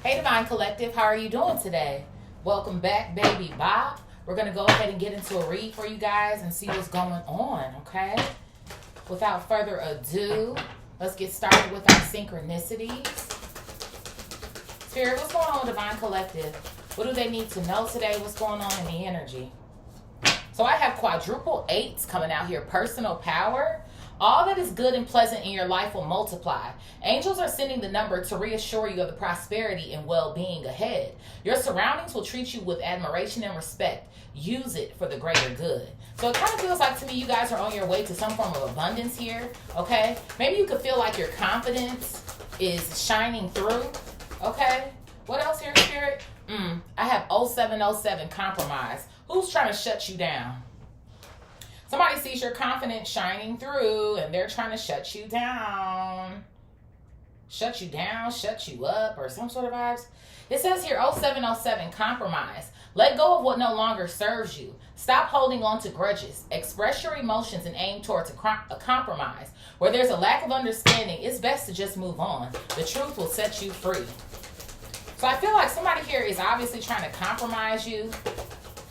Hey Divine Collective, how are you doing today? Welcome back, baby Bob. We're going to go ahead and get into a read for you guys and see what's going on, okay? Without further ado, let's get started with our synchronicities. Spirit, what's going on with Divine Collective? What do they need to know today? What's going on in the energy? So I have quadruple eights coming out here. Personal power. All that is good and pleasant in your life will multiply. Angels are sending the number to reassure you of the prosperity and well-being ahead. Your surroundings will treat you with admiration and respect. Use it for the greater good. So it kind of feels like to me you guys are on your way to some form of abundance here, okay? Maybe you could feel like your confidence is shining through, okay? What else here, Spirit? I have 0707 compromise. Who's trying to shut you down? Somebody sees your confidence shining through and they're trying to shut you down. Shut you down, shut you up, or some sort of vibes. It says here, 0707, compromise. Let go of what no longer serves you. Stop holding on to grudges. Express your emotions and aim towards a compromise. Where there's a lack of understanding, it's best to just move on. The truth will set you free. So I feel like somebody here is obviously trying to compromise you.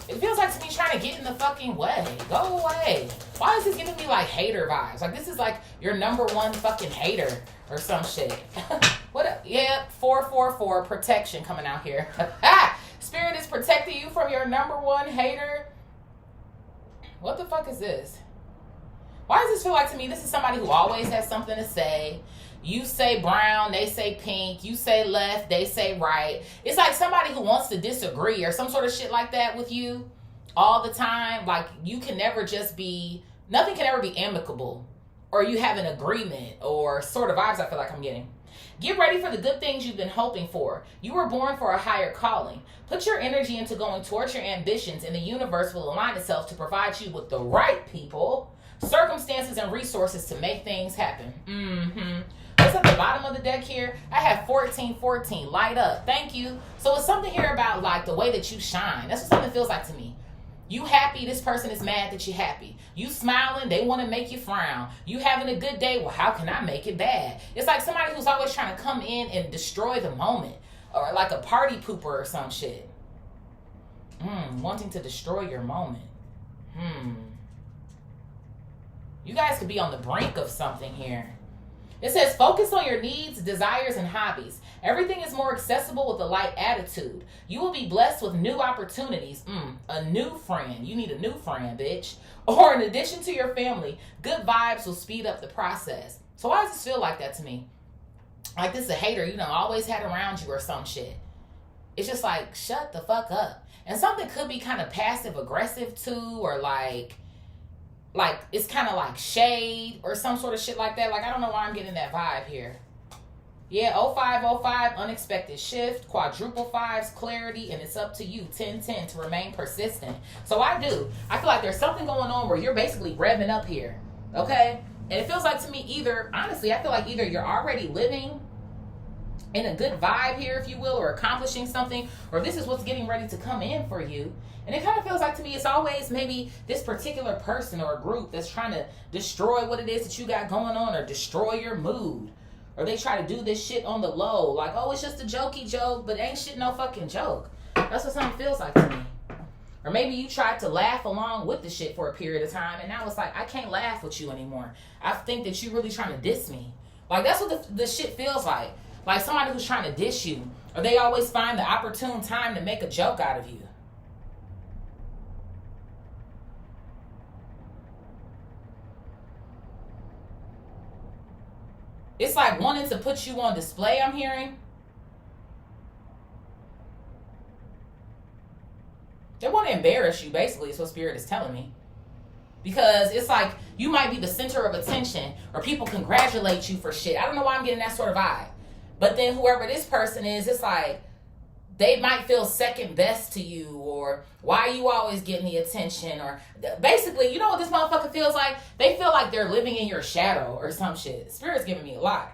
It feels like to me trying to get in the fucking way. Go away. Why is this giving me like hater vibes? Like this is like your number one fucking hater or some shit. What up? Yeah, 444 protection coming out here. Spirit is protecting you from your number one hater. What the fuck is this? Why does this feel like to me this is somebody who always has something to say? You say brown, they say pink. You say left, they say right. It's like somebody who wants to disagree or some sort of shit like that with you all the time. Like you can never just be, nothing can ever be amicable. Or you have an agreement or sort of vibes I feel like I'm getting. Get ready for the good things you've been hoping for. You were born for a higher calling. Put your energy into going towards your ambitions and the universe will align itself to provide you with the right people, circumstances, and resources to make things happen. What's at the bottom of the deck here? I have 1414, light up. Thank you. So it's something here about like the way that you shine. That's what something feels like to me. You happy, this person is mad that you're happy. You smiling, they want to make you frown. You having a good day, well, how can I make it bad? It's like somebody who's always trying to come in and destroy the moment. Or like a party pooper or some shit. Wanting to destroy your moment. You guys could be on the brink of something here. It says, focus on your needs, desires, and hobbies. Everything is more accessible with a light attitude. You will be blessed with new opportunities. A new friend. You need a new friend, bitch. Or in addition to your family, good vibes will speed up the process. So why does this feel like that to me? Like this is a hater, always had around you or some shit. It's just like, shut the fuck up. And something could be kind of passive aggressive too, or like it's kind of like shade or some sort of shit like that. Like I don't know why I'm getting that vibe here. Yeah, 0505, unexpected shift, quadruple fives, clarity, and it's up to you, 1010, to remain persistent. So I feel like there's something going on where you're basically revving up here, okay? And it feels like to me honestly, I feel like either you're already living in a good vibe here, if you will, or accomplishing something, or this is what's getting ready to come in for you. And it kind of feels like to me it's always maybe this particular person or a group that's trying to destroy what it is that you got going on or destroy your mood. Or they try to do this shit on the low. Like, oh, it's just a jokey joke, but ain't shit no fucking joke. That's what something feels like to me. Or maybe you tried to laugh along with the shit for a period of time, and now it's like, I can't laugh with you anymore. I think that you're really trying to diss me. Like, that's what the shit feels like. Like somebody who's trying to diss you. Or they always find the opportune time to make a joke out of you. It's like wanting to put you on display, I'm hearing. They want to embarrass you, basically, is what Spirit is telling me. Because it's like you might be the center of attention or people congratulate you for shit. I don't know why I'm getting that sort of vibe. But then whoever this person is, it's like they might feel second best to you, or why you always getting the attention, or basically, you know what this motherfucker feels like? They feel like they're living in your shadow or some shit. Spirit's giving me a lot.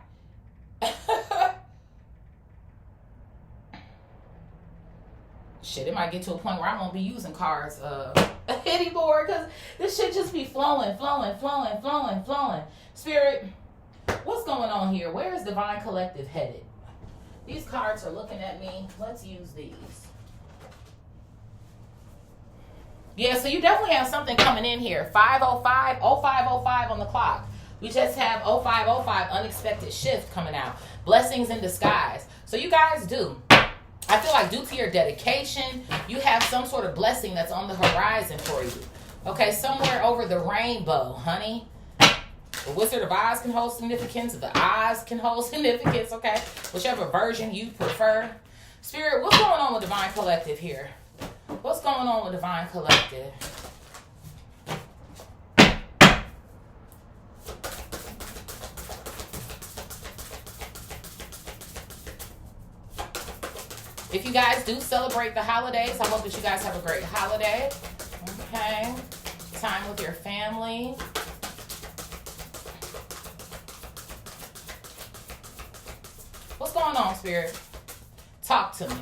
Shit, it might get to a point where I won't be using cards anymore, because this shit just be flowing. Spirit, what's going on here? Where is Divine Collective headed? These cards are looking at me. Let's use these. Yeah, so you definitely have something coming in here. 505, 0505 on the clock. We just have 0505, unexpected shift coming out. Blessings in disguise. So you guys do. I feel like due to your dedication, you have some sort of blessing that's on the horizon for you. Okay, somewhere over the rainbow, honey. The Wizard of Oz can hold significance. The Oz can hold significance, okay? Whichever version you prefer. Spirit, what's going on with Divine Collective here? What's going on with Divine Collective? If you guys do celebrate the holidays, I hope that you guys have a great holiday. Okay. Time with your family. What's going on, Spirit? Talk to me.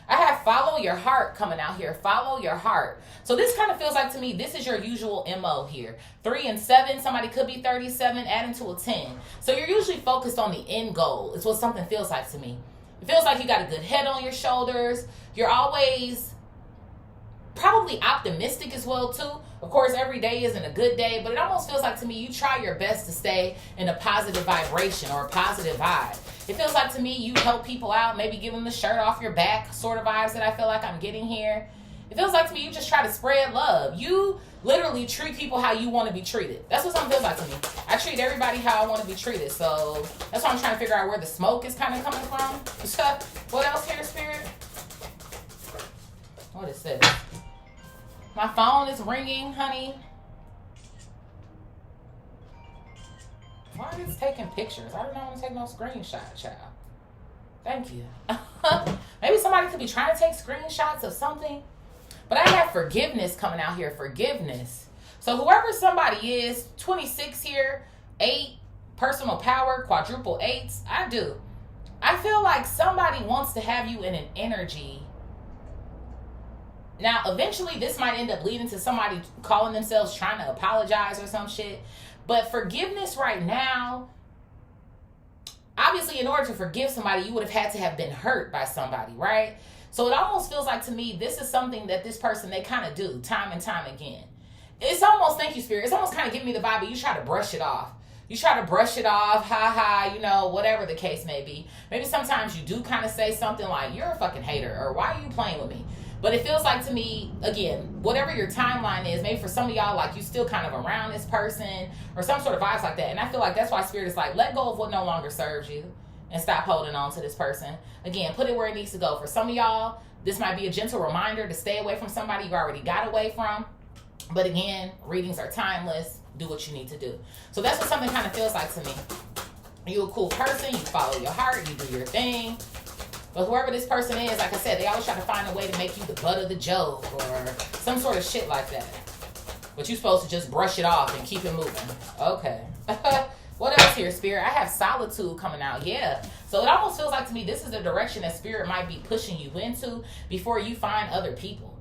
I have follow your heart coming out here. Follow your heart. So this kind of feels like to me, this is your usual MO here. 3 and 7, somebody could be 37, adding to a 10. So you're usually focused on the end goal. It's what something feels like to me. It feels like you got a good head on your shoulders. You're always probably optimistic as well too. Of course, every day isn't a good day, but it almost feels like to me, you try your best to stay in a positive vibration or a positive vibe. It feels like to me, you help people out, maybe give them the shirt off your back sort of vibes that I feel like I'm getting here. It feels like to me, you just try to spread love. You literally treat people how you want to be treated. That's what something feels like to me. I treat everybody how I want to be treated. So that's why I'm trying to figure out where the smoke is kind of coming from. What else here, Spirit? What is this? My phone is ringing, honey. Why is it taking pictures? I don't want to take no screenshot, child. Thank you. Maybe somebody could be trying to take screenshots of something. But I have forgiveness coming out here. Forgiveness. So whoever somebody is, 26 here, 8, personal power, quadruple 8s. I do. I feel like somebody wants to have you in an energy. Now, eventually, this might end up leading to somebody calling themselves trying to apologize or some shit. But forgiveness right now, obviously, in order to forgive somebody, you would have had to have been hurt by somebody, right? So it almost feels like to me, this is something that this person, they kind of do time and time again. It's almost, thank you, Spirit, it's almost kind of giving me the vibe, but you try to brush it off. You try to brush it off, you know, whatever the case may be. Maybe sometimes you do kind of say something like, you're a fucking hater, or why are you playing with me? But it feels like to me, again, whatever your timeline is, maybe for some of y'all, like you still kind of around this person or some sort of vibes like that. And I feel like that's why Spirit is like, let go of what no longer serves you and stop holding on to this person. Again, put it where it needs to go. For some of y'all, this might be a gentle reminder to stay away from somebody you already got away from. But again, readings are timeless. Do what you need to do. So that's what something kind of feels like to me. You're a cool person. You follow your heart. You do your thing. But whoever this person is, like I said, they always try to find a way to make you the butt of the joke or some sort of shit like that. But you're supposed to just brush it off and keep it moving. Okay. What else here, Spirit? I have solitude coming out. Yeah. So it almost feels like to me, this is the direction that Spirit might be pushing you into before you find other people.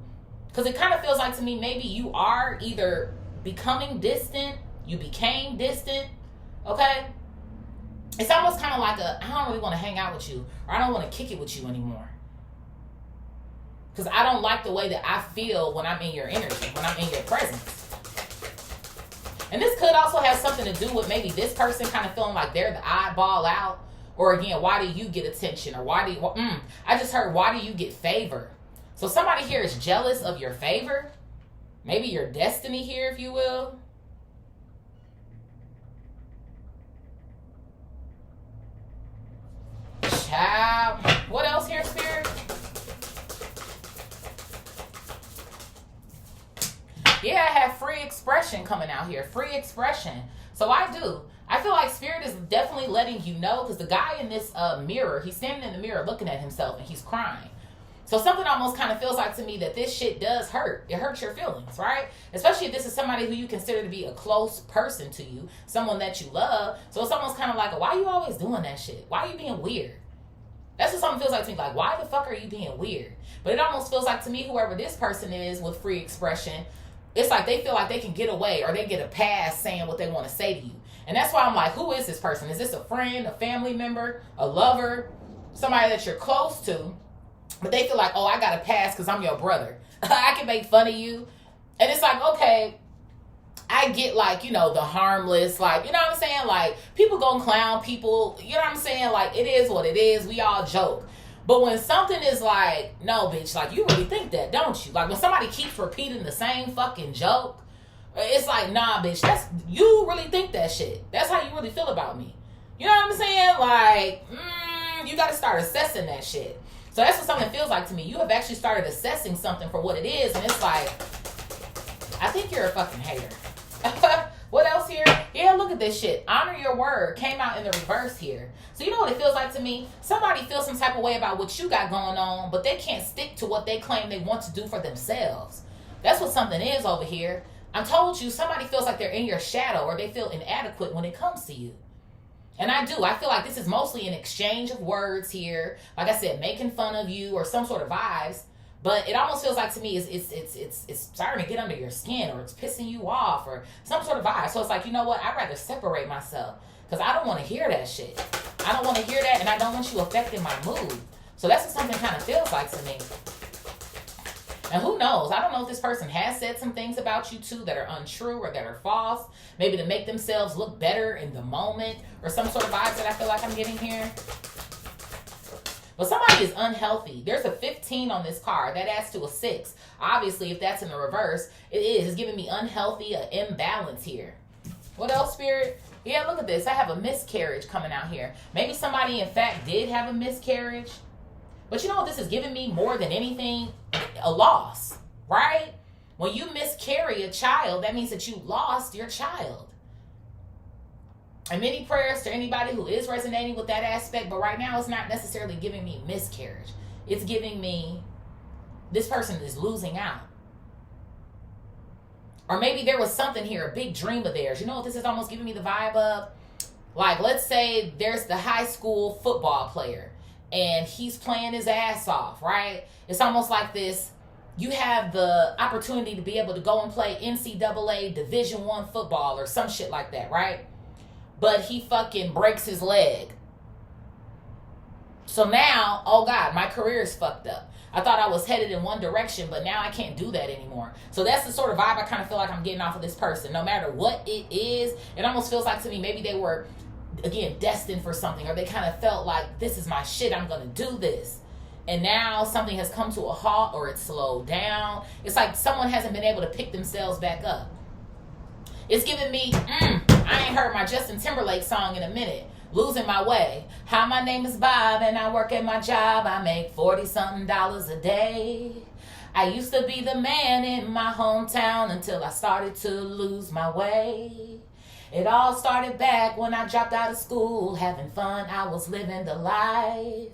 Because it kind of feels like to me, maybe you are either becoming distant, you became distant, okay? It's almost kind of like I don't really want to hang out with you, or I don't want to kick it with you anymore. Because I don't like the way that I feel when I'm in your energy, when I'm in your presence. And this could also have something to do with maybe this person kind of feeling like they're the oddball out. Or again, why do you get attention? Or why do you, I just heard, why do you get favor? So somebody here is jealous of your favor. Maybe your destiny here, if you will. Child. What else here, Spirit? Yeah, I have free expression coming out here. Free expression. So I do. I feel like Spirit is definitely letting you know, because the guy in this mirror, he's standing in the mirror looking at himself and he's crying. So something almost kind of feels like to me that this shit does hurt. It hurts your feelings, right? Especially if this is somebody who you consider to be a close person to you, someone that you love. So it's almost kind of like, why are you always doing that shit? Why are you being weird? That's what something feels like to me. Like, why the fuck are you being weird? But it almost feels like to me, whoever this person is with free expression, it's like they feel like they can get away or they get a pass saying what they want to say to you. And that's why I'm like, who is this person? Is this a friend, a family member, a lover, somebody that you're close to? But they feel like, oh, I got to pass because I'm your brother. I can make fun of you. And it's like, okay, I get like, you know, the harmless, like, you know what I'm saying? Like, people gonna clown people. You know what I'm saying? Like, it is what it is. We all joke. But when something is like, no, bitch, like, you really think that, don't you? Like, when somebody keeps repeating the same fucking joke, it's like, nah, bitch, you really think that shit. That's how you really feel about me. You know what I'm saying? Like, you got to start assessing that shit. So that's what something feels like to me. You have actually started assessing something for what it is, and it's like, I think you're a fucking hater. What else here? Yeah, look at this shit. Honor your word came out in the reverse here. So you know what it feels like to me? Somebody feels some type of way about what you got going on, but they can't stick to what they claim they want to do for themselves. That's what something is over here. I told you, somebody feels like they're in your shadow or they feel inadequate when it comes to you. And I do. I feel like this is mostly an exchange of words here. Like I said, making fun of you or some sort of vibes. But it almost feels like to me it's starting to get under your skin, or it's pissing you off, or some sort of vibe. So it's like, you know what? I'd rather separate myself because I don't want to hear that shit. I don't want to hear that, and I don't want you affecting my mood. So that's what something kind of feels like to me. And who knows? I don't know if this person has said some things about you too that are untrue or that are false. Maybe to make themselves look better in the moment, or some sort of vibes that I feel like I'm getting here. But somebody is unhealthy. There's a 15 on this card. That adds to a 6. Obviously, if that's in the reverse, it is. It's giving me unhealthy, an imbalance here. What else, Spirit? Yeah, look at this. I have a miscarriage coming out here. Maybe somebody, in fact, did have a miscarriage. But you know what this is giving me more than anything? A loss, right? When you miscarry a child, that means that you lost your child. And many prayers to anybody who is resonating with that aspect, but right now it's not necessarily giving me miscarriage. It's giving me this person is losing out. Or maybe there was something here, a big dream of theirs. You know what this is almost giving me the vibe of? Like, let's say there's the high school football player and he's playing his ass off, right? It's almost like this. You have the opportunity to be able to go and play NCAA Division I football or some shit like that, right? But he fucking breaks his leg. So now, oh God, my career is fucked up. I thought I was headed in one direction, but now I can't do that anymore. So that's the sort of vibe I kind of feel like I'm getting off of this person. No matter what it is, it almost feels like to me, maybe they were, again, destined for something, or they kind of felt like, this is my shit, I'm going to do this. And now something has come to a halt, or it's slowed down. It's like someone hasn't been able to pick themselves back up. It's giving me, I ain't heard my Justin Timberlake song in a minute. Losing my way. Hi, my name is Bob and I work at my job. I make $40-something a day. I used to be the man in my hometown until I started to lose my way. It all started back when I dropped out of school. Having fun, I was living the life.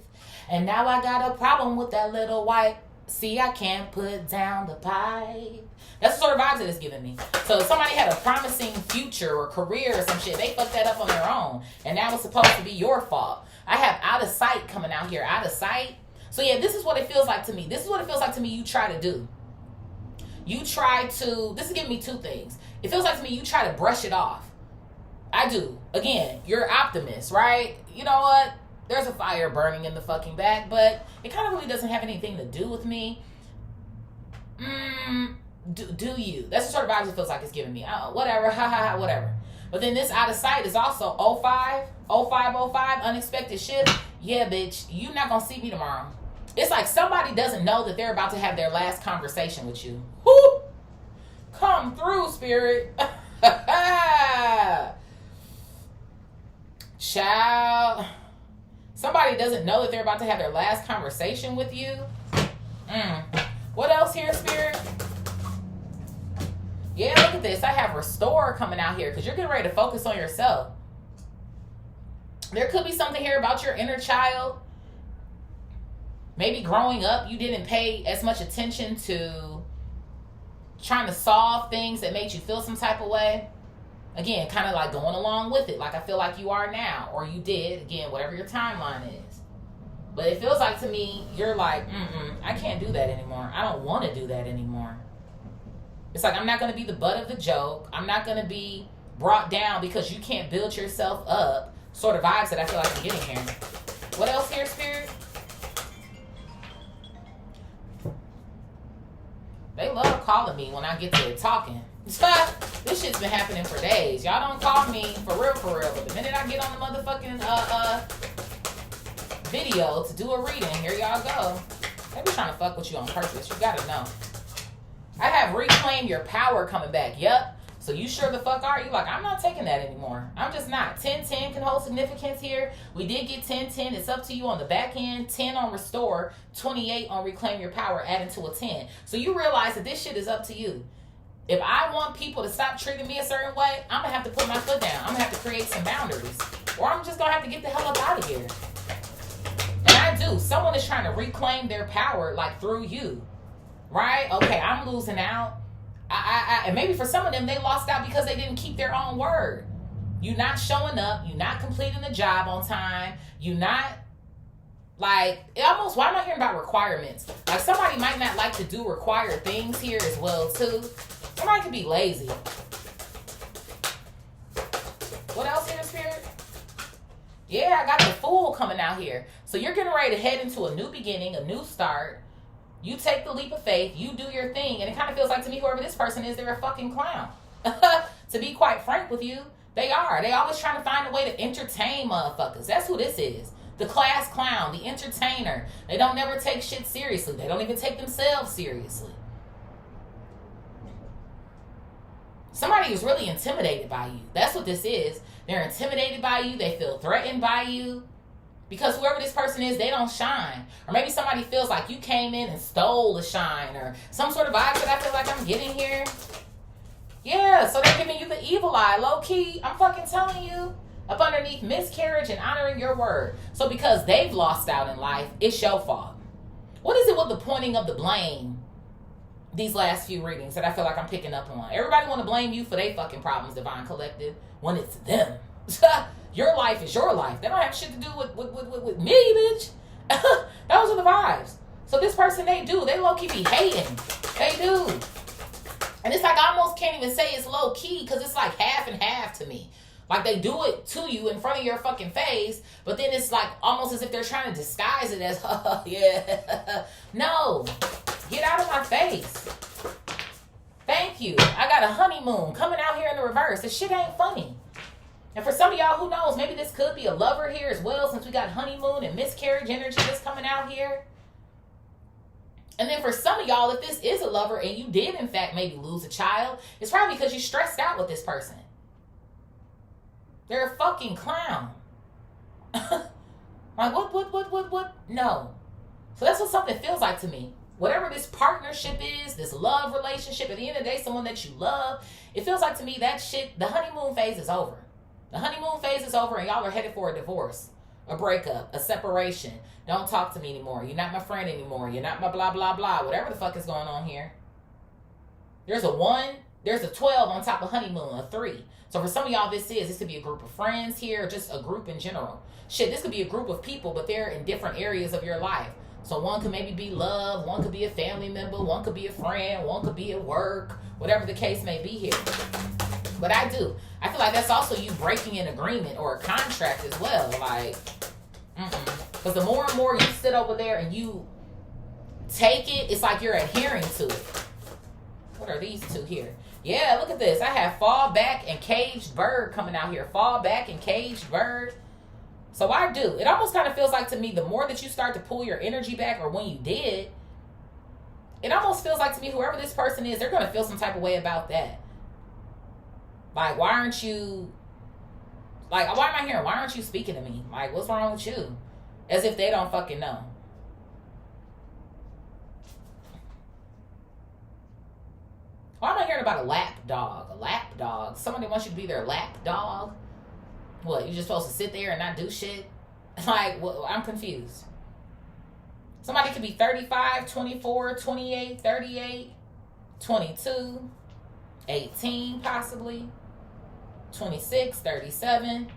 And now I got a problem with that little white. See, I can't put down the pipe. That's the sort of vibes that it's giving me. So if somebody had a promising future or career or some shit, they fucked that up on their own. And now it's supposed to be your fault. I have out of sight coming out here. Out of sight. So yeah, this is what it feels like to me. This is what it feels like to me you try to do. You try to, this is giving me two things. It feels like to me you try to brush it off. I do. Again, you're an optimist, right? You know what? There's a fire burning in the fucking back, but it kind of really doesn't have anything to do with me. Do you? That's the sort of vibes it feels like it's giving me. Whatever, whatever. But then this out of sight is also 05, unexpected shit. Yeah, bitch, you not gonna see me tomorrow. It's like somebody doesn't know that they're about to have their last conversation with you. Whoo! Come through, spirit. Child. Somebody doesn't know that they're about to have their last conversation with you. What else here, spirit? Yeah, look at this. I have restore coming out here because you're getting ready to focus on yourself. There could be something here about your inner child. Maybe growing up, you didn't pay as much attention to trying to solve things that made you feel some type of way. Again, kind of like going along with it, like I feel like you are now, or you did. Again, whatever your timeline is. But it feels like to me, you're like, I can't do that anymore. I don't want to do that anymore. It's like I'm not going to be the butt of the joke. I'm not going to be brought down because you can't build yourself up sort of vibes that I feel like I'm getting here. What else here, Spirit? They love calling me when I get to talking. This shit's been happening for days. Y'all don't call me for real. But the minute I get on the motherfucking video to do a reading, here y'all go. They be trying to fuck with you on purpose. You gotta know. I have Reclaim Your Power coming back. Yep. So you sure the fuck are? You like, I'm not taking that anymore. I'm just not. 10-10 can hold significance here. We did get 10-10. It's up to you on the back end. 10 on Restore. 28 on Reclaim Your Power. Adding to a 10. So you realize that this shit is up to you. If I want people to stop treating me a certain way, I'm going to have to put my foot down. I'm going to have to create some boundaries. Or I'm just going to have to get the hell up out of here. And I do. Someone is trying to reclaim their power, like, through you. Right? Okay, I'm losing out. And maybe for some of them, they lost out because they didn't keep their own word. You not showing up. You not completing the job on time. You not, like, almost, why am I hearing about requirements? Like, somebody might not like to do required things here as well, too. Somebody could be lazy. What else here, Spirit? Yeah, I got the Fool coming out here. So you're getting ready to head into a new beginning, a new start. You take the leap of faith. You do your thing. And it kind of feels like to me, whoever this person is, they're a fucking clown. To be quite frank with you, they are. They always trying to find a way to entertain motherfuckers. That's who this is. The class clown, the entertainer. They don't never take shit seriously. They don't even take themselves seriously. Somebody is really intimidated by you. That's what this is. They're intimidated by you. They feel threatened by you. Because whoever this person is, they don't shine. Or maybe somebody feels like you came in and stole the shine. Or some sort of vibe that I feel like I'm getting here. Yeah, so they're giving you the evil eye. Low key, I'm fucking telling you. Up underneath miscarriage and honoring your word. So because they've lost out in life, it's your fault. What is it with the pointing of the blame? These last few readings that I feel like I'm picking up on. Everybody want to blame you for their fucking problems, Divine Collective, when it's them. Your life is your life. They don't have shit to do with me, bitch. Those are the vibes. So this person, they low-key be hating. They do. And it's like I almost can't even say it's low-key because it's like half and half to me. Like they do it to you in front of your fucking face, but then it's like almost as if they're trying to disguise it as, oh, yeah. No. Get out of my face. Thank you. I got a honeymoon coming out here in the reverse. This shit ain't funny. And for some of y'all, who knows, maybe this could be a lover here as well, since we got honeymoon and miscarriage energy that's coming out here. And then for some of y'all, if this is a lover and you did, in fact, maybe lose a child, it's probably because you're stressed out with this person. They're a fucking clown. Like, what? No. So that's what something feels like to me. Whatever this partnership is, this love relationship, at the end of the day, someone that you love, it feels like to me that shit, the honeymoon phase is over. The honeymoon phase is over and y'all are headed for a divorce, a breakup, a separation. Don't talk to me anymore. You're not my friend anymore. You're not my blah, blah, blah. Whatever the fuck is going on here. There's a 1, there's a 12 on top of honeymoon, a 3. So for some of y'all, this could be a group of friends here, or just a group in general. Shit, this could be a group of people, but they're in different areas of your life. So one could maybe be love, one could be a family member, one could be a friend, one could be at work, whatever the case may be here. But I feel like that's also you breaking an agreement or a contract as well. Like, because the more and more you sit over there and you take it, it's like you're adhering to it. What are these two here? Yeah, look at this. I have fall back and caged bird coming out here. Fall back and caged bird. So I do. It almost kind of feels like to me, the more that you start to pull your energy back, or when you did, it almost feels like to me, whoever this person is, they're going to feel some type of way about that. Like, why aren't you, like, why am I here? Why aren't you speaking to me? Like, what's wrong with you? As if they don't fucking know. Why am I hearing about a lap dog? A lap dog? Somebody wants you to be their lap dog? What, you just supposed to sit there and not do shit? Like, well, I'm confused. Somebody could be 35, 24, 28, 38, 22, 18 possibly, 26, 37.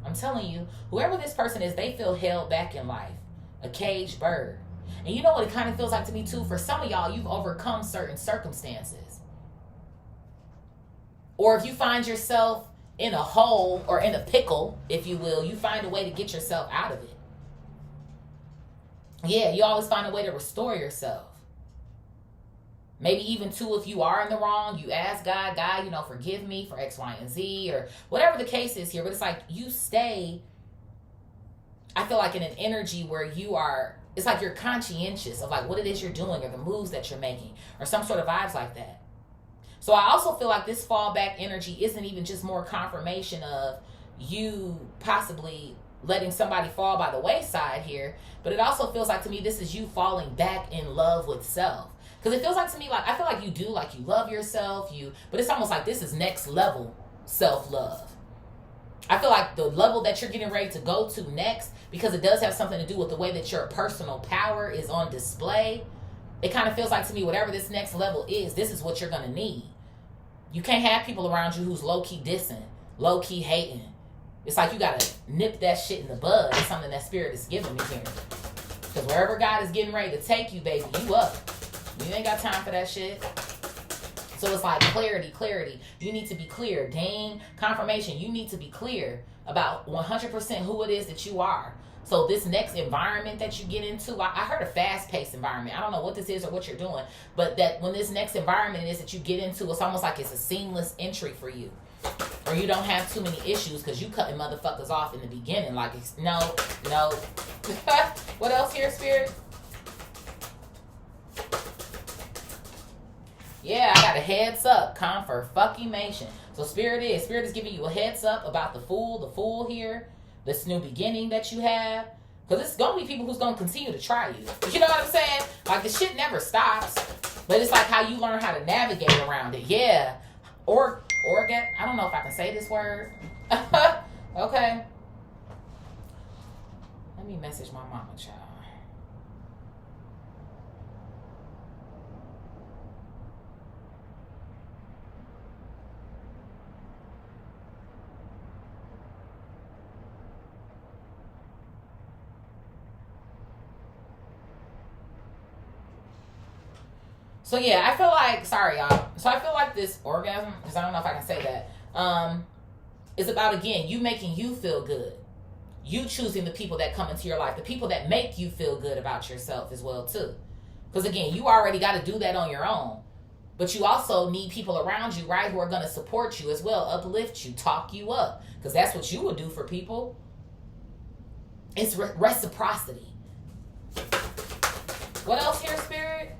I'm telling you, whoever this person is, they feel held back in life. A caged bird. And you know what it kind of feels like to me too? For some of y'all, you've overcome certain circumstances. Or if you find yourself in a hole or in a pickle, if you will, you find a way to get yourself out of it. Yeah, you always find a way to restore yourself. Maybe even too, if you are in the wrong, you ask God, forgive me for X, Y, and Z, or whatever the case is here. But it's like you stay, I feel like, in an energy where you are, it's like you're conscientious of like what it is you're doing or the moves that you're making or some sort of vibes like that. So I also feel like this fallback energy isn't even just more confirmation of you possibly letting somebody fall by the wayside here, but it also feels like to me this is you falling back in love with self. Because it feels like to me, like I feel like you do, like you love yourself, but it's almost like this is next level self-love. I feel like the level that you're getting ready to go to next, because it does have something to do with the way that your personal power is on display. It kind of feels like to me, whatever this next level is, this is what you're going to need. You can't have people around you who's low-key dissing, low-key hating. It's like you got to nip that shit in the bud. It's something that Spirit is giving me here. Because wherever God is getting ready to take you, baby, you up. You ain't got time for that shit. So it's like clarity. You need to be clear. Dang, confirmation. You need to be clear about 100% who it is that you are. So this next environment that you get into, I heard a fast-paced environment. I don't know what this is or what you're doing, but that when this next environment is that you get into, it's almost like it's a seamless entry for you. Or you don't have too many issues because you cutting motherfuckers off in the beginning. Like, no. What else here, Spirit? Yeah, I got a heads up. Confirmation. So Spirit is giving you a heads up about the fool here, this new beginning that you have. Because it's going to be people who's going to continue to try you. You know what I'm saying? Like, the shit never stops. But it's like how you learn how to navigate around it. Yeah. I don't know if I can say this word. Okay. Let me message my mama, child. So yeah, I feel like, sorry y'all. So I feel like this orgasm, because I don't know if I can say that, is about, again, you making you feel good. You choosing the people that come into your life, the people that make you feel good about yourself as well too. Because again, you already got to do that on your own. But you also need people around you, right, who are going to support you as well, uplift you, talk you up. Because that's what you would do for people. It's reciprocity. What else here, Spirit?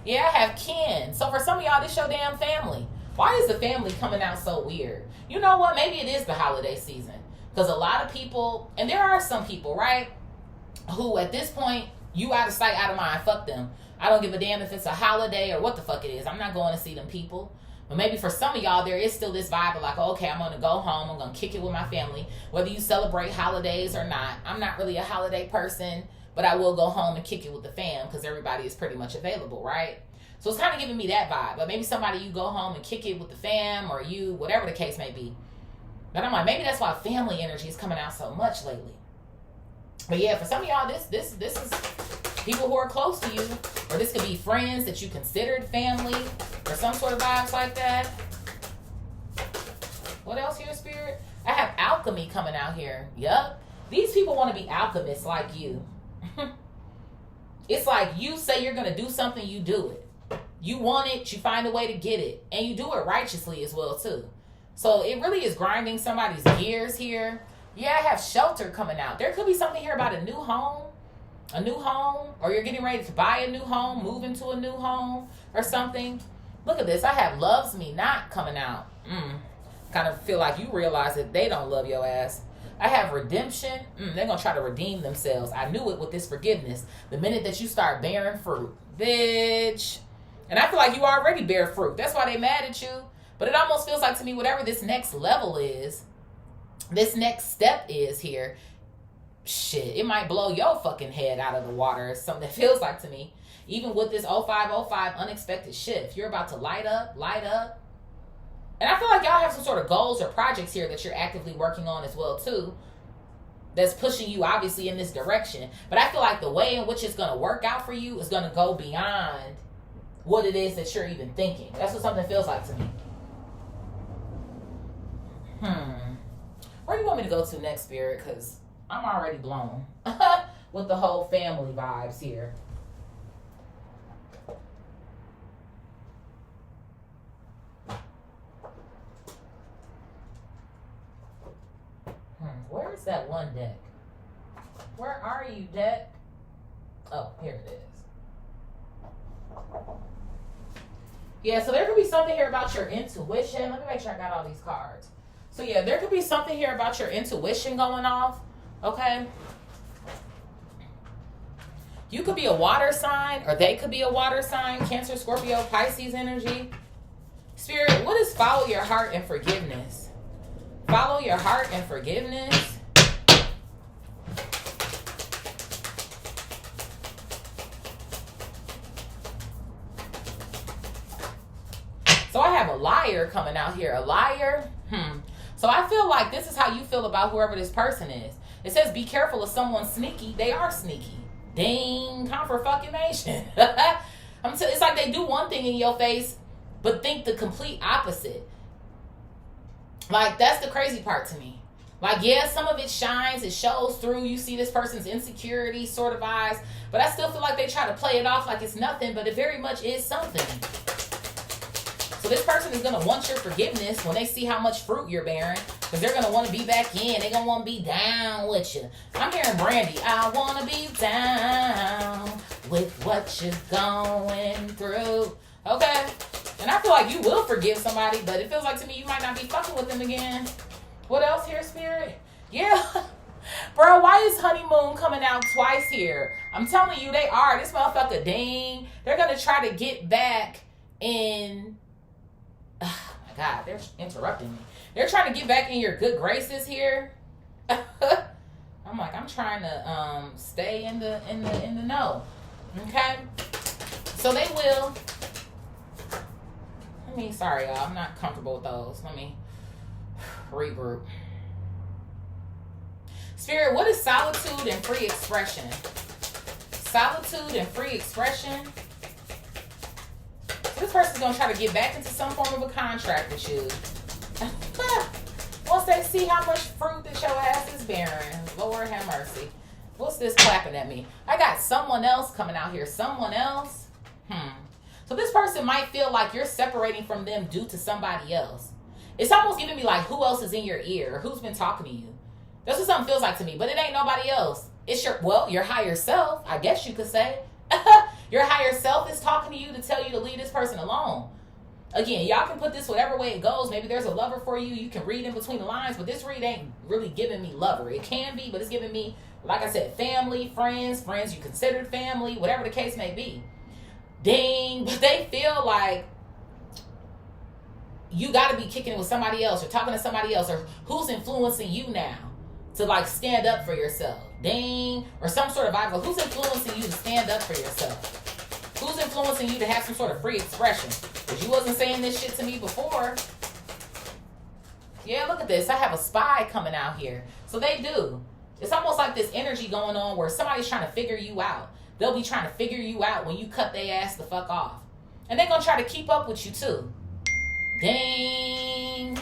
Yeah, I have kin. So for some of y'all, this your damn family. Why is the family coming out so weird? You know what? Maybe it is the holiday season. Because a lot of people, and there are some people, right, who at this point, you out of sight, out of mind. Fuck them. I don't give a damn if it's a holiday or what the fuck it is. I'm not going to see them people. But maybe for some of y'all, there is still this vibe of like, okay, I'm going to go home. I'm going to kick it with my family. Whether you celebrate holidays or not. I'm not really a holiday person. But I will go home and kick it with the fam because everybody is pretty much available, right? So it's kind of giving me that vibe. But maybe somebody you go home and kick it with the fam or you, whatever the case may be. But I'm like, maybe that's why family energy is coming out so much lately. But yeah, for some of y'all, this is people who are close to you. Or this could be friends that you considered family or some sort of vibes like that. What else here, Spirit? I have alchemy coming out here. Yup. These people want to be alchemists like you. It's like you say you're going to do something, you do it. You want it, you find a way to get it. And you do it righteously as well, too. So it really is grinding somebody's gears here. Yeah, I have shelter coming out. There could be something here about a new home, or you're getting ready to buy a new home, move into a new home or something. Look at this. I have loves me not coming out. Kind of feel like you realize that they don't love your ass. I have redemption. They're going to try to redeem themselves. I knew it with this forgiveness. The minute that you start bearing fruit, bitch. And I feel like you already bear fruit. That's why they mad at you. But it almost feels like to me, whatever this next level is, this next step is here, shit, it might blow your fucking head out of the water. It's something that feels like to me. Even with this 0505 unexpected shift, you're about to light up. And I feel like y'all have some sort of goals or projects here that you're actively working on as well, too. That's pushing you, obviously, in this direction. But I feel like the way in which it's going to work out for you is going to go beyond what it is that you're even thinking. That's what something feels like to me. Where do you want me to go to next, Spirit? Because I'm already blown with the whole family vibes here. Where is that one deck? Where are you, deck? Oh, here it is. Yeah, so there could be something here about your intuition. Let me make sure I got all these cards. So yeah, there could be something here about your intuition going off. Okay. You could be a water sign, or they could be a water sign. Cancer, Scorpio, Pisces energy. Spirit, what is follow your heart and forgiveness? Follow your heart and forgiveness. So I have a liar coming out here. A liar. So I feel like this is how you feel about whoever this person is. It says be careful of someone sneaky. They are sneaky. Ding, confirmation. It's like they do one thing in your face, but think the complete opposite. Like, that's the crazy part to me. Like, yeah, some of it shines, it shows through. You see this person's insecurity sort of eyes, but I still feel like they try to play it off like it's nothing, but it very much is something. So this person is going to want your forgiveness when they see how much fruit you're bearing, because they're going to want to be back in. They're going to want to be down with you. I'm hearing Brandy. I want to be down with what you're going through. Okay? And I feel like you will forgive somebody, but it feels like to me you might not be fucking with them again. What else here, Spirit? Yeah. Bro, why is honeymoon coming out twice here? I'm telling you, they are. This motherfucker, dang. They're going to try to get back in... Oh my God, they're interrupting me. They're trying to get back in your good graces here. I'm like, I'm trying to stay in the know. Okay? So they will. Sorry, y'all. I'm not comfortable with those. Let me regroup. Spirit, what is solitude and free expression? Solitude and free expression. This person's going to try to get back into some form of a contract with you. Once they see how much fruit that your ass is bearing. Lord have mercy. What's this clapping at me? I got someone else coming out here. Someone else? So this person might feel like you're separating from them due to somebody else. It's almost giving me like, who else is in your ear? Or who's been talking to you? That's what something feels like to me. But it ain't nobody else. It's your higher self, I guess you could say. Your higher self is talking to you to tell you to leave this person alone. Again, y'all can put this whatever way it goes. Maybe there's a lover for you. You can read in between the lines. But this read ain't really giving me lover. It can be, but it's giving me, like I said, family, friends you considered family, whatever the case may be. Ding. But they feel like you got to be kicking it with somebody else or talking to somebody else, or who's influencing you now to like stand up for yourself. Ding. Or some sort of vibe. Who's influencing you to stand up for yourself? Who's influencing you to have some sort of free expression? Because you wasn't saying this shit to me before. Yeah, look at this. I have a spy coming out here. So they do. It's almost like this energy going on where somebody's trying to figure you out. They'll be trying to figure you out when you cut their ass the fuck off. And they're going to try to keep up with you too. Dang.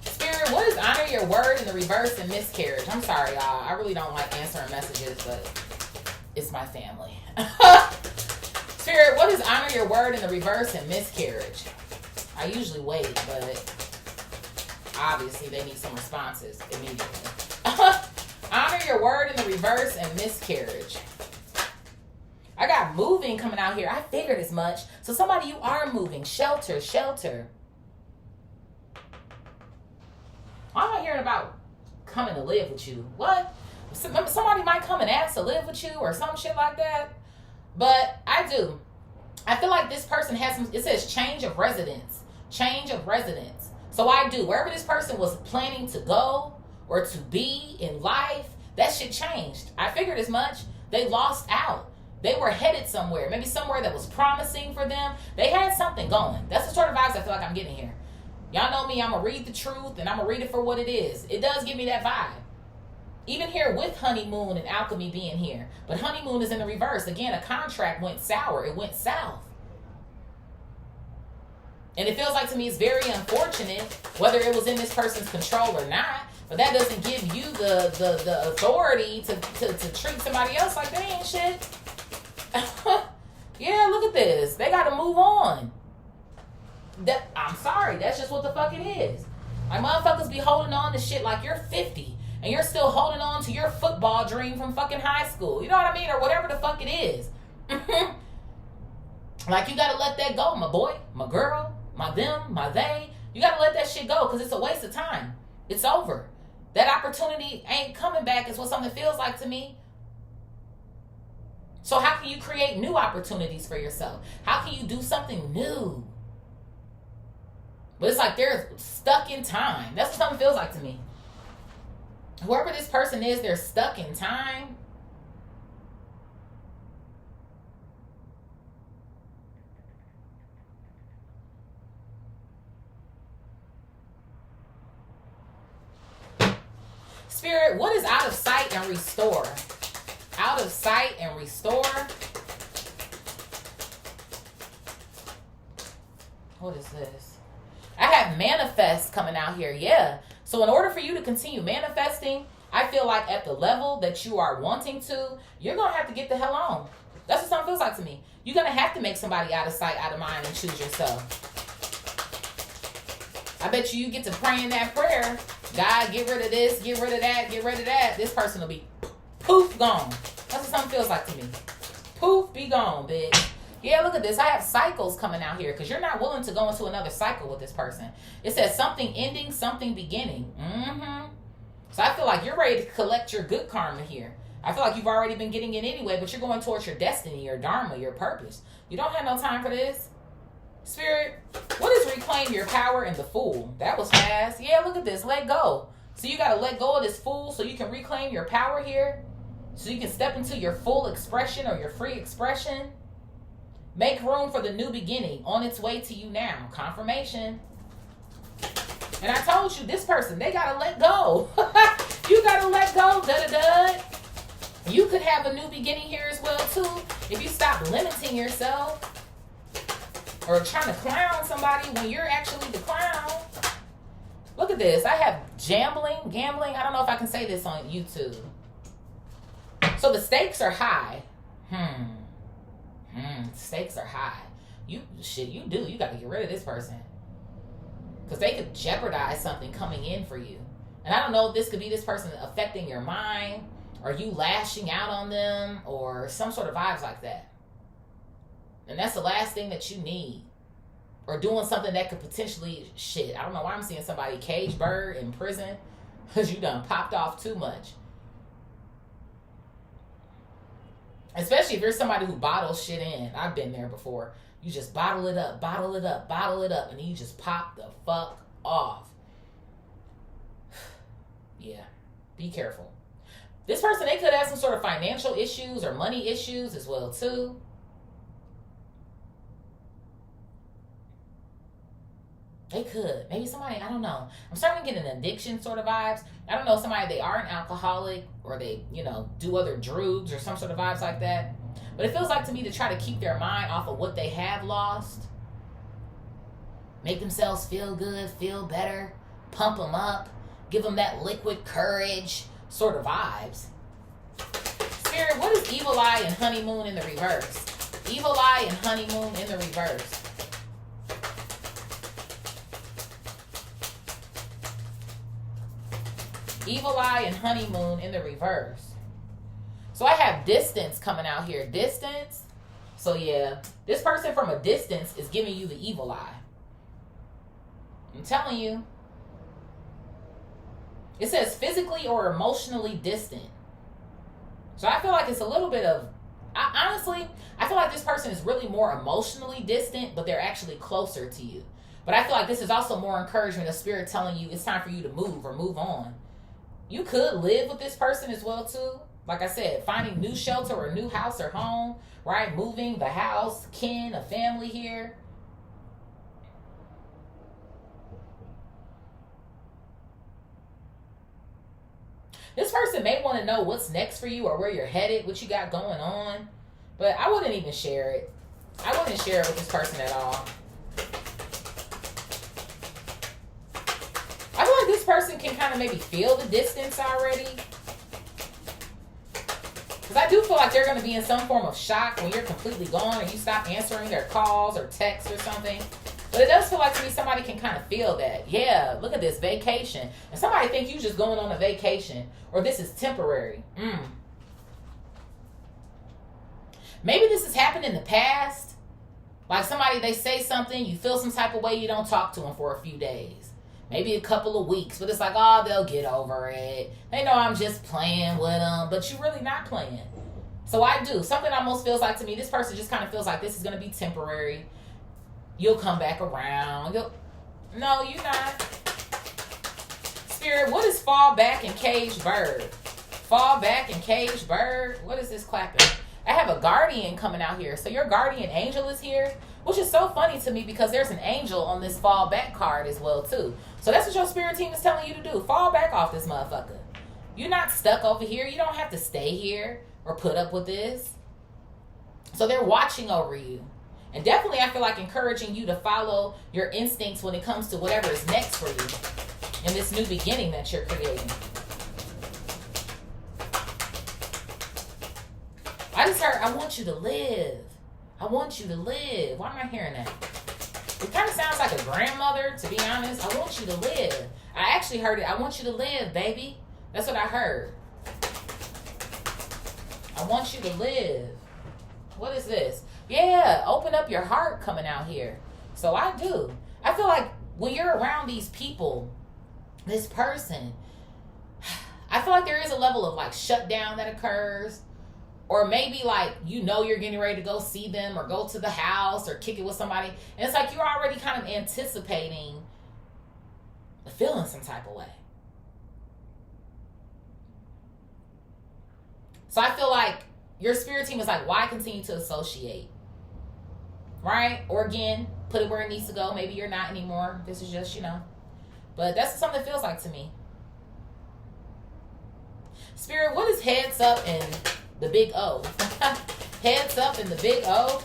Spirit, what is honor your word in the reverse and miscarriage? I'm sorry, y'all. I really don't like answering messages, but it's my family. Spirit, what is honor your word in the reverse and miscarriage? I usually wait, but obviously they need some responses immediately. Honor your word in the reverse and miscarriage. I got moving coming out here. I figured as much. So somebody, you are moving. Shelter. Why am I hearing about coming to live with you? What? Somebody might come and ask to live with you or some shit like that. But I do. I feel like this person has some, it says change of residence. Change of residence. So I do. Wherever this person was planning to go or to be in life, that shit changed. I figured as much. They lost out. They were headed somewhere, maybe somewhere that was promising for them. They had something going. That's the sort of vibes I feel like I'm getting here. Y'all know me, I'm going to read the truth and I'm going to read it for what it is. It does give me that vibe. Even here with honeymoon and alchemy being here. But honeymoon is in the reverse. Again, a contract went sour. It went south. And it feels like to me it's very unfortunate, whether it was in this person's control or not. But that doesn't give you the authority to treat somebody else like they ain't shit. Yeah, look at this. They got to move on. I'm sorry. That's just what the fuck it is. Like, motherfuckers be holding on to shit like you're 50 and you're still holding on to your football dream from fucking high school. You know what I mean? Or whatever the fuck it is. Like, you got to let that go, my boy, my girl, my them, my they. You got to let that shit go because it's a waste of time. It's over. That opportunity ain't coming back is what something feels like to me. So how can you create new opportunities for yourself? How can you do something new? But it's like they're stuck in time. That's what something feels like to me. Whoever this person is, they're stuck in time. Spirit, what is out of sight and restore? Out of sight and restore. What is this? I have manifest coming out here. Yeah. So in order for you to continue manifesting, I feel like at the level that you are wanting to, you're going to have to get the hell on. That's what something feels like to me. You're going to have to make somebody out of sight, out of mind, and choose yourself. I bet you get to praying that prayer. God, get rid of this, get rid of that, get rid of that. This person will be poof, gone. That's what something feels like to me. Poof, be gone, bitch. Yeah, look at this. I have cycles coming out here because you're not willing to go into another cycle with this person. It says something ending, something beginning. So I feel like you're ready to collect your good karma here. I feel like you've already been getting it anyway, but you're going towards your destiny, your dharma, your purpose. You don't have no time for this. Spirit, what is reclaim your power in the fool? That was fast. Yeah, look at this. Let go. So you got to let go of this fool so you can reclaim your power here. So you can step into your full expression or your free expression. Make room for the new beginning on its way to you now. Confirmation. And I told you, this person, they got to let go. You got to let go. Da-da-da. You could have a new beginning here as well, too. If you stop limiting yourself. Or trying to clown somebody when you're actually the clown. Look at this. I have gambling. I don't know if I can say this on YouTube. So the stakes are high. Stakes are high. You do. You got to get rid of this person. Because they could jeopardize something coming in for you. And I don't know if this could be this person affecting your mind. Or you lashing out on them. Or some sort of vibes like that. And that's the last thing that you need. Or doing something that could potentially, I don't know why I'm seeing somebody cage bird in prison. Because you done popped off too much. Especially if you're somebody who bottles shit in. I've been there before. You just bottle it up. And then you just pop the fuck off. Yeah. Be careful. This person, they could have some sort of financial issues or money issues as well too. They could. Maybe somebody, I don't know. I'm starting to get an addiction sort of vibes. I don't know, somebody, they are an alcoholic or they, do other drugs or some sort of vibes like that. But it feels like to me to try to keep their mind off of what they have lost. Make themselves feel good, feel better, pump them up, give them that liquid courage sort of vibes. Spirit, what is evil eye and honeymoon in the reverse? Evil eye and honeymoon in the reverse. Evil eye and honeymoon in the reverse. So I have distance coming out here. Distance. So yeah, this person from a distance is giving you the evil eye. I'm telling you. It says physically or emotionally distant. So I feel like it's a little bit of, honestly, I feel like this person is really more emotionally distant, but they're actually closer to you. But I feel like this is also more encouragement of spirit telling you it's time for you to move or move on. You could live with this person as well too, Like I said, finding new shelter or new house or home, right? Moving the house, kin, a family here. This person may want to know what's next for you or where you're headed, what you got going on. But I wouldn't even share it. I wouldn't share it with this person at all. I feel like this person can kind of maybe feel the distance already. Because I do feel like they're going to be in some form of shock when you're completely gone and you stop answering their calls or texts or something. But it does feel like to me somebody can kind of feel that. Yeah, look at this vacation. And somebody think you just going on a vacation. Or this is temporary. Maybe this has happened in the past. Like somebody, they say something, you feel some type of way, you don't talk to them for a few days. Maybe a couple of weeks. But it's like, oh, they'll get over it. They know I'm just playing with them. But you're really not playing. So I do. Something almost feels like to me, this person just kind of feels like this is going to be temporary. You'll come back around. No, you're not. Spirit, what is fall back and caged bird? Fall back and caged bird? What is this clapping? I have a guardian coming out here. So your guardian angel is here, which is so funny to me because there's an angel on this fall back card as well too. So that's what your spirit team is telling you to do. Fall back off this motherfucker. You're not stuck over here. You don't have to stay here or put up with this. So they're watching over you. And definitely I feel like encouraging you to follow your instincts when it comes to whatever is next for you in this new beginning that you're creating. I just heard, I want you to live. I want you to live. Why am I hearing that? It kind of sounds like a grandmother, to be honest. I want you to live. I actually heard it. I want you to live, baby. That's what I heard. I want you to live. What is this? Yeah, open up your heart coming out here. So I do. I feel like when you're around these people, this person, I feel like there is a level of like shutdown that occurs. Or maybe like, you know, you're getting ready to go see them or go to the house or kick it with somebody. And it's like you're already kind of anticipating feeling some type of way. So I feel like your spirit team is like, why continue to associate? Right? Or again, put it where it needs to go. Maybe you're not anymore. This is just, But that's something it feels like to me. Spirit, what is heads up and the big O? Heads up and the big O?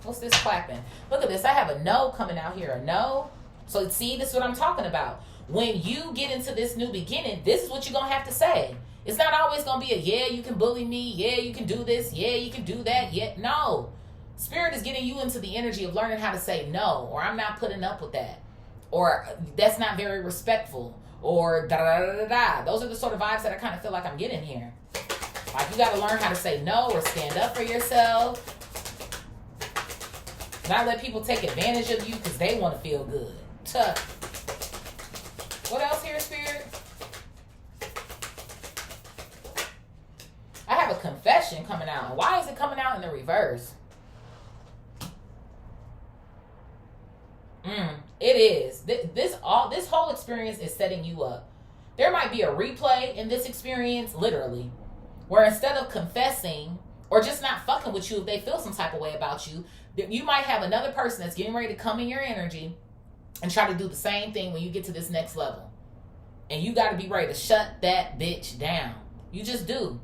What's this clapping? Look at this. I have a no coming out here. A no. So see, this is what I'm talking about. When you get into this new beginning, this is what you're going to have to say. It's not always going to be a, yeah, you can bully me. Yeah, you can do this. Yeah, you can do that. Yeah, no. Spirit is getting you into the energy of learning how to say no, or I'm not putting up with that, or that's not very respectful, or da da da da da. Those are the sort of vibes that I kind of feel like I'm getting here. Like you got to learn how to say no or stand up for yourself. Not let people take advantage of you because they want to feel good. Tuh. What else here, Spirit? I have a confession coming out. Why is it coming out in the reverse? It is. This whole experience is setting you up. There might be a replay in this experience, literally, where instead of confessing or just not fucking with you if they feel some type of way about you, you might have another person that's getting ready to come in your energy and try to do the same thing when you get to this next level. And you got to be ready to shut that bitch down. You just do.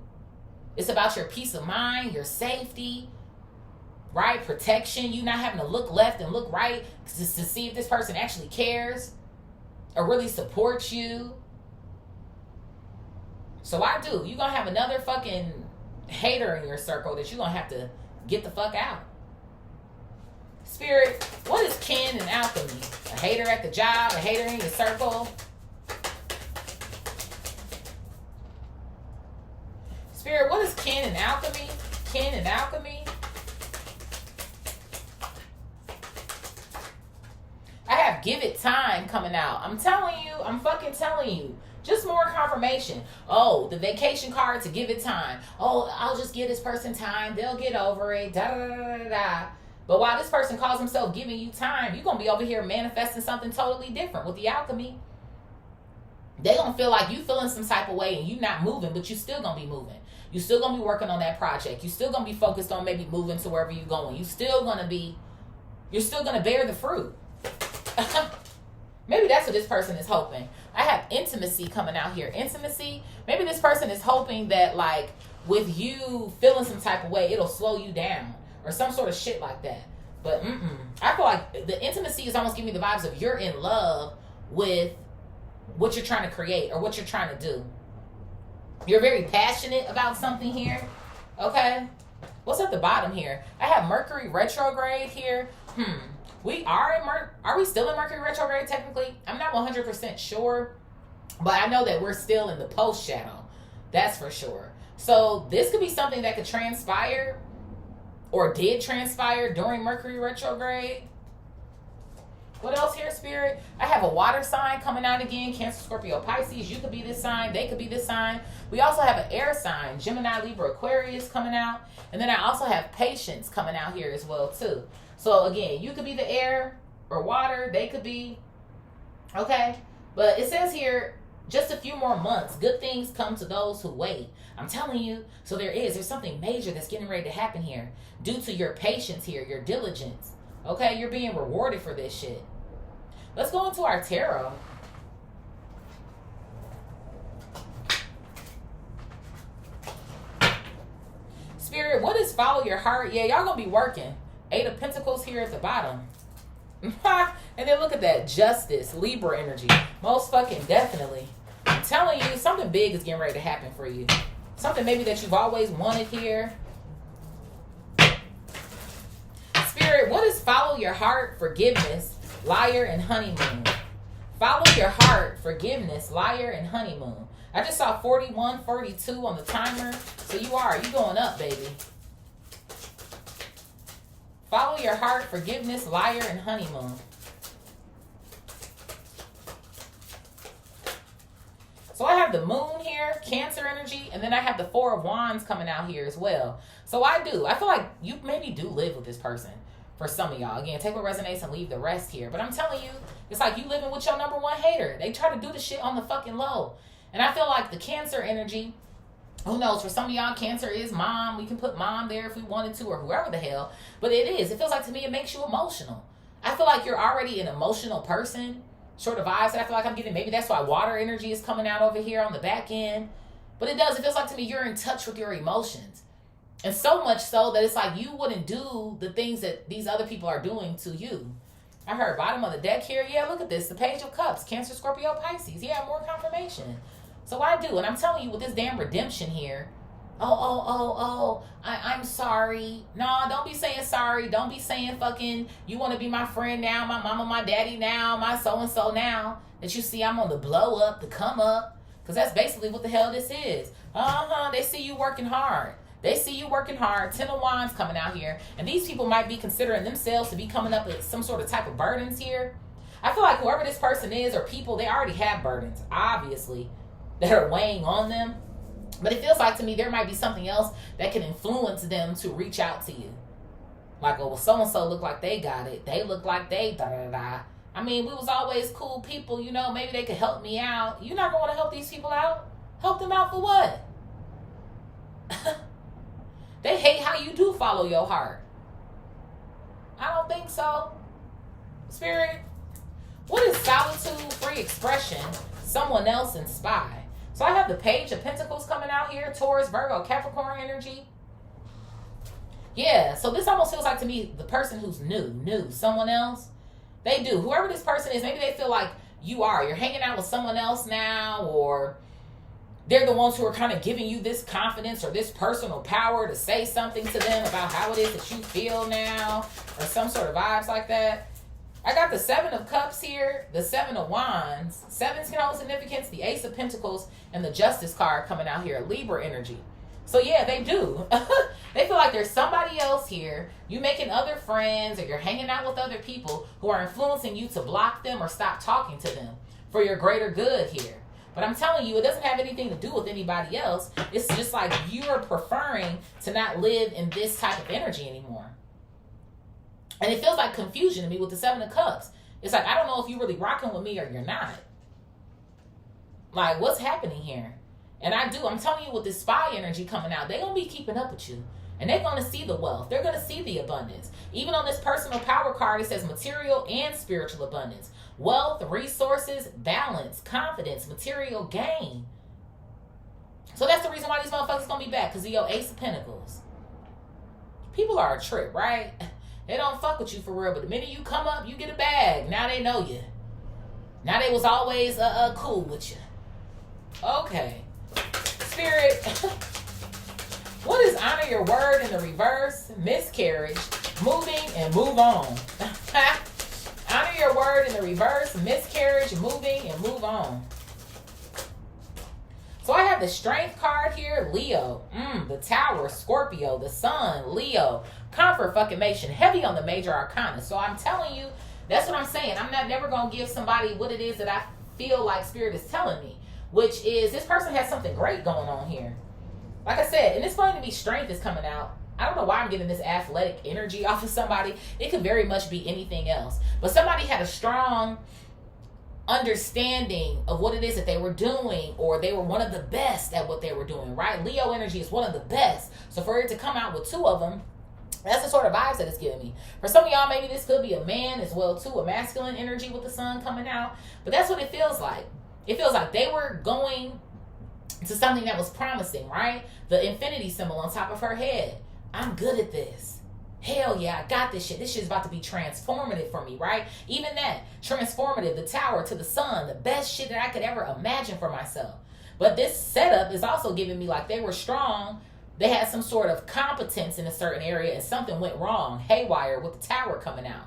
It's about your peace of mind, your safety, right? Protection. You not having to look left and look right to see if this person actually cares or really supports you. So I do. You're going to have another fucking hater in your circle that you're going to have to get the fuck out. Spirit, what is kin and alchemy? A hater at the job, a hater in your circle. Spirit, what is kin and alchemy? Kin and alchemy. I have give it time coming out. I'm telling you. I'm fucking telling you. Just more confirmation. Oh, the vacation card to give it time. Oh, I'll just give this person time. They'll get over it. Da da da da da. But while this person calls himself giving you time, you're going to be over here manifesting something totally different with the alchemy. They gonna feel like you feeling some type of way and you not moving, but you still gonna be moving. You still gonna be working on that project. You still gonna be focused on maybe moving to wherever you going. You're still gonna bear the fruit. Maybe that's what this person is hoping. I have intimacy coming out here. Intimacy. Maybe this person is hoping that, like, with you feeling some type of way, it'll slow you down or some sort of shit like that. But I feel like the intimacy is almost giving me the vibes of you're in love with what you're trying to create or what you're trying to do. You're very passionate about something here. Okay? What's at the bottom here? I have Mercury retrograde here. Are we still in Mercury retrograde technically? I'm not 100% sure. But I know that we're still in the post shadow. That's for sure. So this could be something that could transpire or did transpire during Mercury retrograde. What else here, Spirit? I have a water sign coming out again. Cancer, Scorpio, Pisces. You could be this sign. They could be this sign. We also have an air sign. Gemini, Libra, Aquarius coming out. And then I also have Patience coming out here as well, too. So, again, you could be the air or water. They could be. Okay? But it says here, just a few more months. Good things come to those who wait. I'm telling you. So there's something major that's getting ready to happen here. Due to your patience here, your diligence. Okay, you're being rewarded for this shit. Let's go into our tarot. Spirit, what is follow your heart? Yeah, y'all gonna be working. 8 of Pentacles here at the bottom. And then look at that. Justice, Libra energy. Most fucking definitely. I'm telling you, something big is getting ready to happen for you. Something maybe that you've always wanted here. Spirit, what is follow your heart? Forgiveness, liar, and honeymoon. Follow your heart, forgiveness, liar, and honeymoon. I just saw 41, 42 on the timer. So you going up, baby. Follow your heart, forgiveness, liar, and honeymoon. So I have the moon here, Cancer energy, and then I have the 4 of Wands coming out here as well. So I feel like you maybe do live with this person. For some of y'all. Again, take what resonates and leave the rest here. But I'm telling you, it's like you living with your number one hater. They try to do the shit on the fucking low. And I feel like the Cancer energy, who knows, for some of y'all, Cancer is mom. We can put mom there if we wanted to, or whoever the hell. But it feels like to me it makes you emotional. I feel like you're already an emotional person. Sort of vibes that I feel like I'm getting. Maybe that's why water energy is coming out over here on the back end. But it feels like to me you're in touch with your emotions. And so much so that it's like you wouldn't do the things that these other people are doing to you. I heard bottom of the deck here. Yeah, look at this. The Page of Cups. Cancer, Scorpio, Pisces. Yeah, more confirmation. So I do. And I'm telling you with this damn redemption here. I'm sorry. No, don't be saying sorry. Don't be saying fucking you want to be my friend now, my mama, my daddy now, my so-and-so now. That you see I'm on the blow up, the come up. Because that's basically what the hell this is. They see you working hard. They see you working hard. 10 of Wands coming out here. And these people might be considering themselves to be coming up with some sort of type of burdens here. I feel like whoever this person is or people, they already have burdens, obviously, that are weighing on them. But it feels like to me there might be something else that can influence them to reach out to you. Like, oh, well, so-and-so look like they got it. They look like they da-da-da. I mean, we was always cool people, you know. Maybe they could help me out. You're not going to want to help these people out? Help them out for what? They hate how you do follow your heart. I don't think so. Spirit, what is solitude, free expression, someone else, and spy? So I have the Page of Pentacles coming out here. Taurus, Virgo, Capricorn energy. Yeah, so this almost feels like to me the person who's new, someone else. They do. Whoever this person is, maybe they feel like you're hanging out with someone else now, or they're the ones who are kind of giving you this confidence or this personal power to say something to them about how it is that you feel now, or some sort of vibes like that. I got the 7 of Cups here, the 7 of Wands. 7s can hold significance, the Ace of Pentacles, and the Justice card coming out here, Libra energy. So yeah, they do. They feel like there's somebody else here. You making other friends, or you're hanging out with other people who are influencing you to block them or stop talking to them for your greater good here. But I'm telling you, it doesn't have anything to do with anybody else. It's just like you're preferring to not live in this type of energy anymore. And it feels like confusion to me with the 7 of Cups. It's like, I don't know if you're really rocking with me or you're not. Like, what's happening here? And I'm telling you, with this spy energy coming out, they're going to be keeping up with you. And they're going to see the wealth. They're going to see the abundance. Even on this personal power card, it says material and spiritual abundance. Wealth, resources, balance, confidence, material gain. So that's the reason why these motherfuckers going to be back. Because of your Ace of Pentacles. People are a trip, right? They don't fuck with you for real. But the minute you come up, you get a bag. Now they know you. Now they was always cool with you. Okay. Spirit, what is honor your word in the reverse? Miscarriage, moving, and move on. Honor your word in the reverse, miscarriage, moving, and move on. So I have the strength card here, Leo, the tower, Scorpio, the sun, Leo, confirmation, heavy on the major arcana. So I'm telling you, that's what I'm saying. I'm never going to give somebody what it is that I feel like Spirit is telling me. Which is, this person has something great going on here. Like I said, and it's going to be strength is coming out. I don't know why I'm getting this athletic energy off of somebody. It could very much be anything else. But somebody had a strong understanding of what it is that they were doing, or they were one of the best at what they were doing, right? Leo energy is one of the best. So for it to come out with two of them, that's the sort of vibes that it's giving me. For some of y'all, maybe this could be a man as well too, a masculine energy with the sun coming out. But that's what it feels like. It feels like they were going to something that was promising, right? The infinity symbol on top of her head. I'm good at this. Hell yeah, I got this shit. This shit's about to be transformative for me, right? Even that, transformative, the tower to the sun, the best shit that I could ever imagine for myself. But this setup is also giving me like they were strong. They had some sort of competence in a certain area and something went wrong, haywire, with the tower coming out.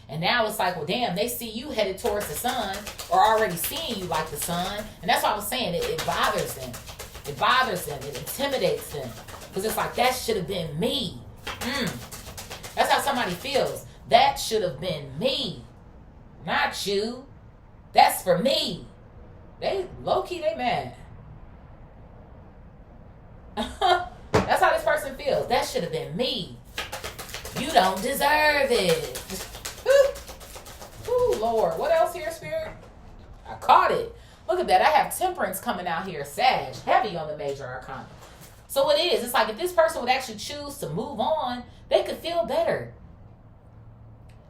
And now it's like, well, damn, they see you headed towards the sun or already seeing you like the sun. And that's what I was saying. It bothers them. It bothers them. It intimidates them. Because it's like, that should have been me. That's how somebody feels. That should have been me. Not you. That's for me. They, low-key, they mad. That's how this person feels. That should have been me. You don't deserve it. Ooh, Lord. What else here, Spirit? I caught it. Look at that. I have temperance coming out here. Sag. Heavy on the major arcana. So it is. It's like if this person would actually choose to move on, they could feel better.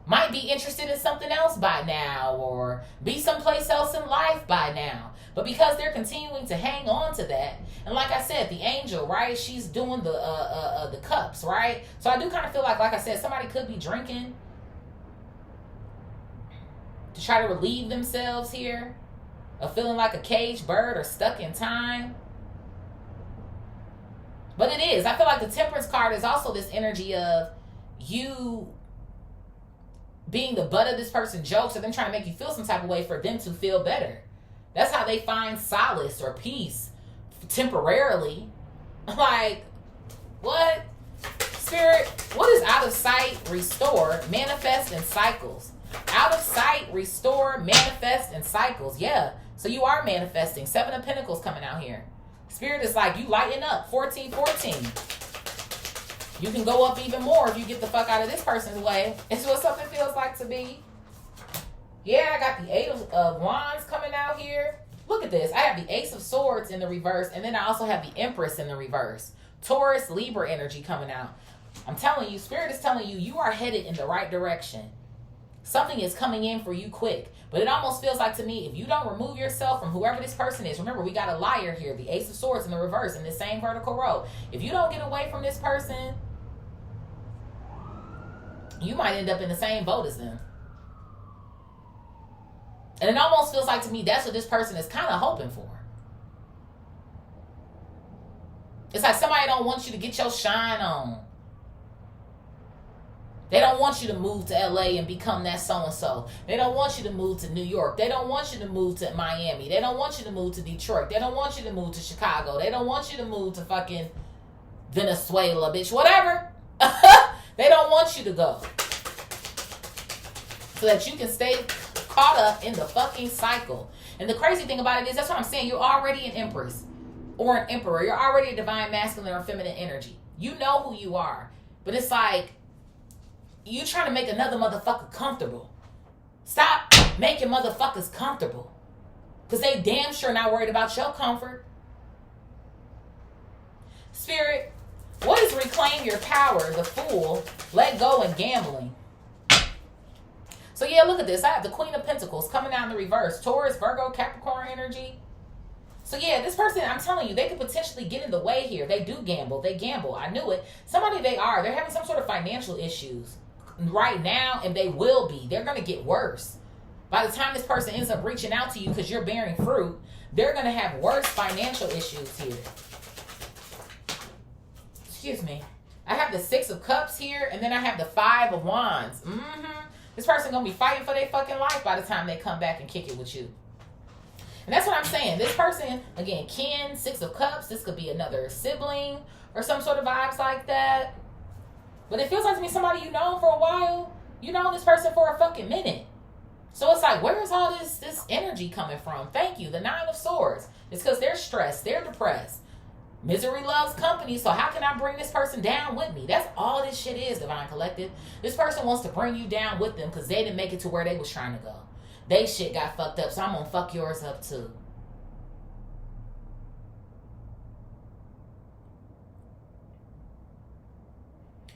Might be interested in something else by now, or be someplace else in life by now. But because they're continuing to hang on to that, and like I said, the angel, right? She's doing the cups, right? So I do kind of feel like I said, somebody could be drinking to try to relieve themselves here of feeling like a caged bird or stuck in time. But it is. I feel like the temperance card is also this energy of you being the butt of this person's jokes, or them trying to make you feel some type of way for them to feel better. That's how they find solace or peace temporarily. Like, what? Spirit, what is out of sight, restore, manifest, and cycles? Out of sight, restore, manifest, and cycles. Yeah. So you are manifesting. 7 of Pentacles coming out here. Spirit is like, you lighten up. 14. You can go up even more if you get the fuck out of this person's way. It's what something feels like to be. Yeah, I got the 8 of Wands coming out here. Look at this. I have the Ace of Swords in the reverse, and then I also have the Empress in the reverse. Taurus, Libra energy coming out. I'm telling you, Spirit is telling you, you are headed in the right direction. Something is coming in for you quick. But it almost feels like to me, if you don't remove yourself from whoever this person is, remember, we got a liar here, the Ace of Swords in the reverse in the same vertical row. If you don't get away from this person, you might end up in the same boat as them. And it almost feels like to me, that's what this person is kind of hoping for. It's like somebody don't want you to get your shine on. They don't want you to move to LA and become that so-and-so. They don't want you to move to New York. They don't want you to move to Miami. They don't want you to move to Detroit. They don't want you to move to Chicago. They don't want you to move to fucking Venezuela, bitch. Whatever. They don't want you to go. So that you can stay caught up in the fucking cycle. And the crazy thing about it is, that's what I'm saying. You're already an empress or an emperor. You're already a divine masculine or feminine energy. You know who you are. But it's like, you trying to make another motherfucker comfortable. Stop making motherfuckers comfortable. Because they damn sure not worried about your comfort. Spirit, what is reclaim your power, the Fool, let go, and gambling? So yeah, look at this. I have the Queen of Pentacles coming out in the reverse. Taurus, Virgo, Capricorn energy. So yeah, this person, I'm telling you, they could potentially get in the way here. They do gamble. They gamble. I knew it. Somebody They're having some sort of financial issues right now, and they will be. They're going to get worse. By the time this person ends up reaching out to you because you're bearing fruit, they're going to have worse financial issues here. Excuse me. I have the Six of Cups here, and then I have the Five of Wands. This person going to be fighting for their fucking life by the time they come back and kick it with you. And that's what I'm saying. This person, again, kin, Six of Cups. This could be another sibling or some sort of vibes like that. But it feels like to me somebody you know for a while. You know this person for a fucking minute. So it's like, where is all this energy coming from? Thank you. The Nine of Swords. It's because they're stressed. They're depressed. Misery loves company. So how can I bring this person down with me? That's all this shit is, Divine Collective. This person wants to bring you down with them because they didn't make it to where they was trying to go. They shit got fucked up, so I'm going to fuck yours up too.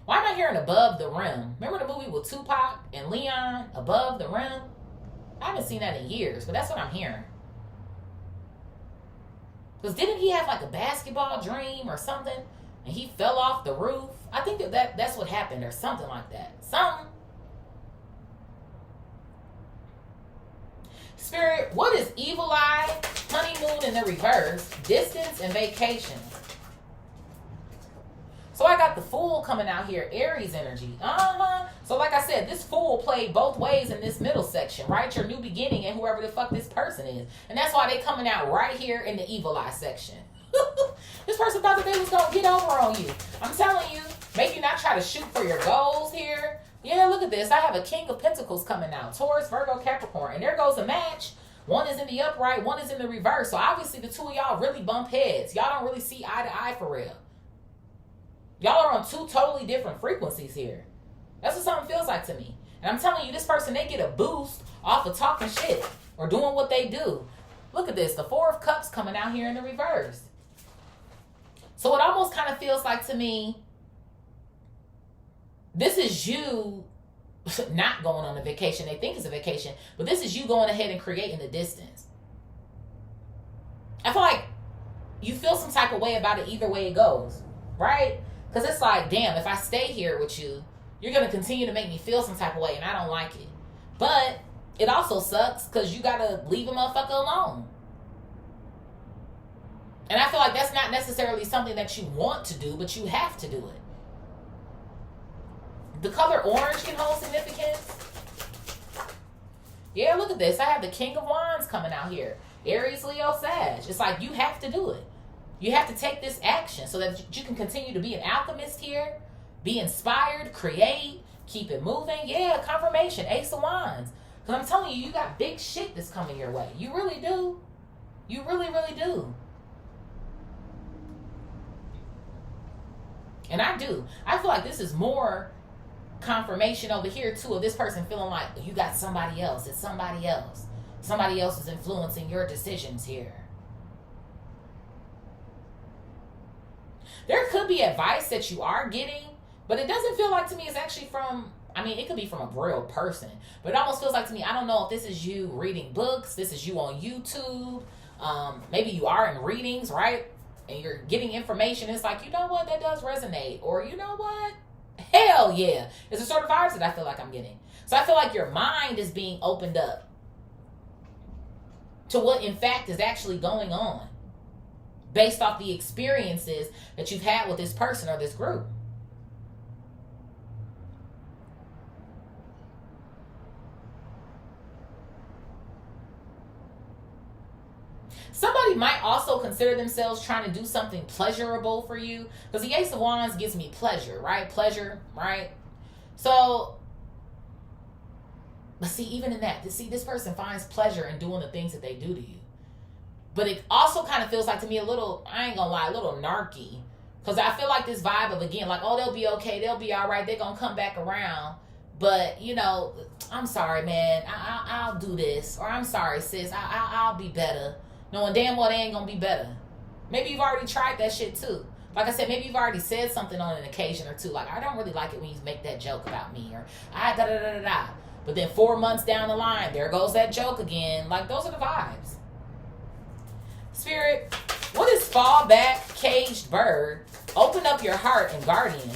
Why am I hearing Above the Rim? Remember the movie with Tupac and Leon, Above the Rim? I haven't seen that in years, but that's what I'm hearing. Because didn't he have like a basketball dream or something? And he fell off the roof? I think that's what happened or something like that. Something. Spirit, what is evil eye, honeymoon in the reverse, distance, and vacation? So I got the Fool coming out here, Aries energy. So like I said, this Fool played both ways in this middle section, right? Your new beginning and whoever the fuck this person is. And that's why they coming out right here in the evil eye section. This person thought that they was going to get over on you. I'm telling you, make you not try to shoot for your goals here. Yeah, look at this. I have a King of Pentacles coming out. Taurus, Virgo, Capricorn. And there goes a match. One is in the upright, one is in the reverse. So obviously the two of y'all really bump heads. Y'all don't really see eye to eye for real. Y'all are on two totally different frequencies here. That's what something feels like to me. And I'm telling you, this person, they get a boost off of talking shit or doing what they do. Look at this. The Four of Cups coming out here in the reverse. So it almost kind of feels like to me, this is you not going on a vacation. They think it's a vacation, but this is you going ahead and creating the distance. I feel like you feel some type of way about it either way it goes, right? Because it's like, damn, if I stay here with you, you're going to continue to make me feel some type of way, and I don't like it. But it also sucks because you got to leave a motherfucker alone. And I feel like that's not necessarily something that you want to do, but you have to do it. The color orange can hold significance. Yeah, look at this. I have the King of Wands coming out here. Aries, Leo, Sag. It's like you have to do it. You have to take this action so that you can continue to be an alchemist here. Be inspired, create, keep it moving. Yeah, confirmation, Ace of Wands. Because I'm telling you, you got big shit that's coming your way. You really do. You really, really do. And I do. I feel like this is more confirmation over here too of this person feeling like you got somebody else. It's somebody else. Somebody else is influencing your decisions here. There could be advice that you are getting, but it doesn't feel like to me it's actually from, I mean, it could be from a real person, but it almost feels like to me, I don't know if this is you reading books, this is you on YouTube, maybe you are in readings, right? And you're getting information. It's like, you know what, that does resonate. Or you know what? Hell yeah. It's the sort of vibes that I feel like I'm getting. So I feel like your mind is being opened up to what in fact is actually going on based off the experiences that you've had with this person or this group. Somebody might also consider themselves trying to do something pleasurable for you. Because the Ace of Wands gives me pleasure, right? Pleasure, right? So, but see, even in that, this person finds pleasure in doing the things that they do to you. But it also kind of feels like to me a little, I ain't gonna lie, a little narky. Because I feel like this vibe of, again, like, oh, they'll be okay. They'll be all right. They're going to come back around. but, you know, I'm sorry, man. I'll do this. Or I'm sorry, sis. I'll be better. Knowing damn well they ain't going to be better. Maybe you've already tried that shit too. Like I said, maybe you've already said something on an occasion or two. Like, I don't really like it when you make that joke about me. Or, da-da-da-da-da. But then 4 months down the line, there goes that joke again. Like, those are the vibes. Spirit, what is fall back, caged bird? Open up your heart and guardian.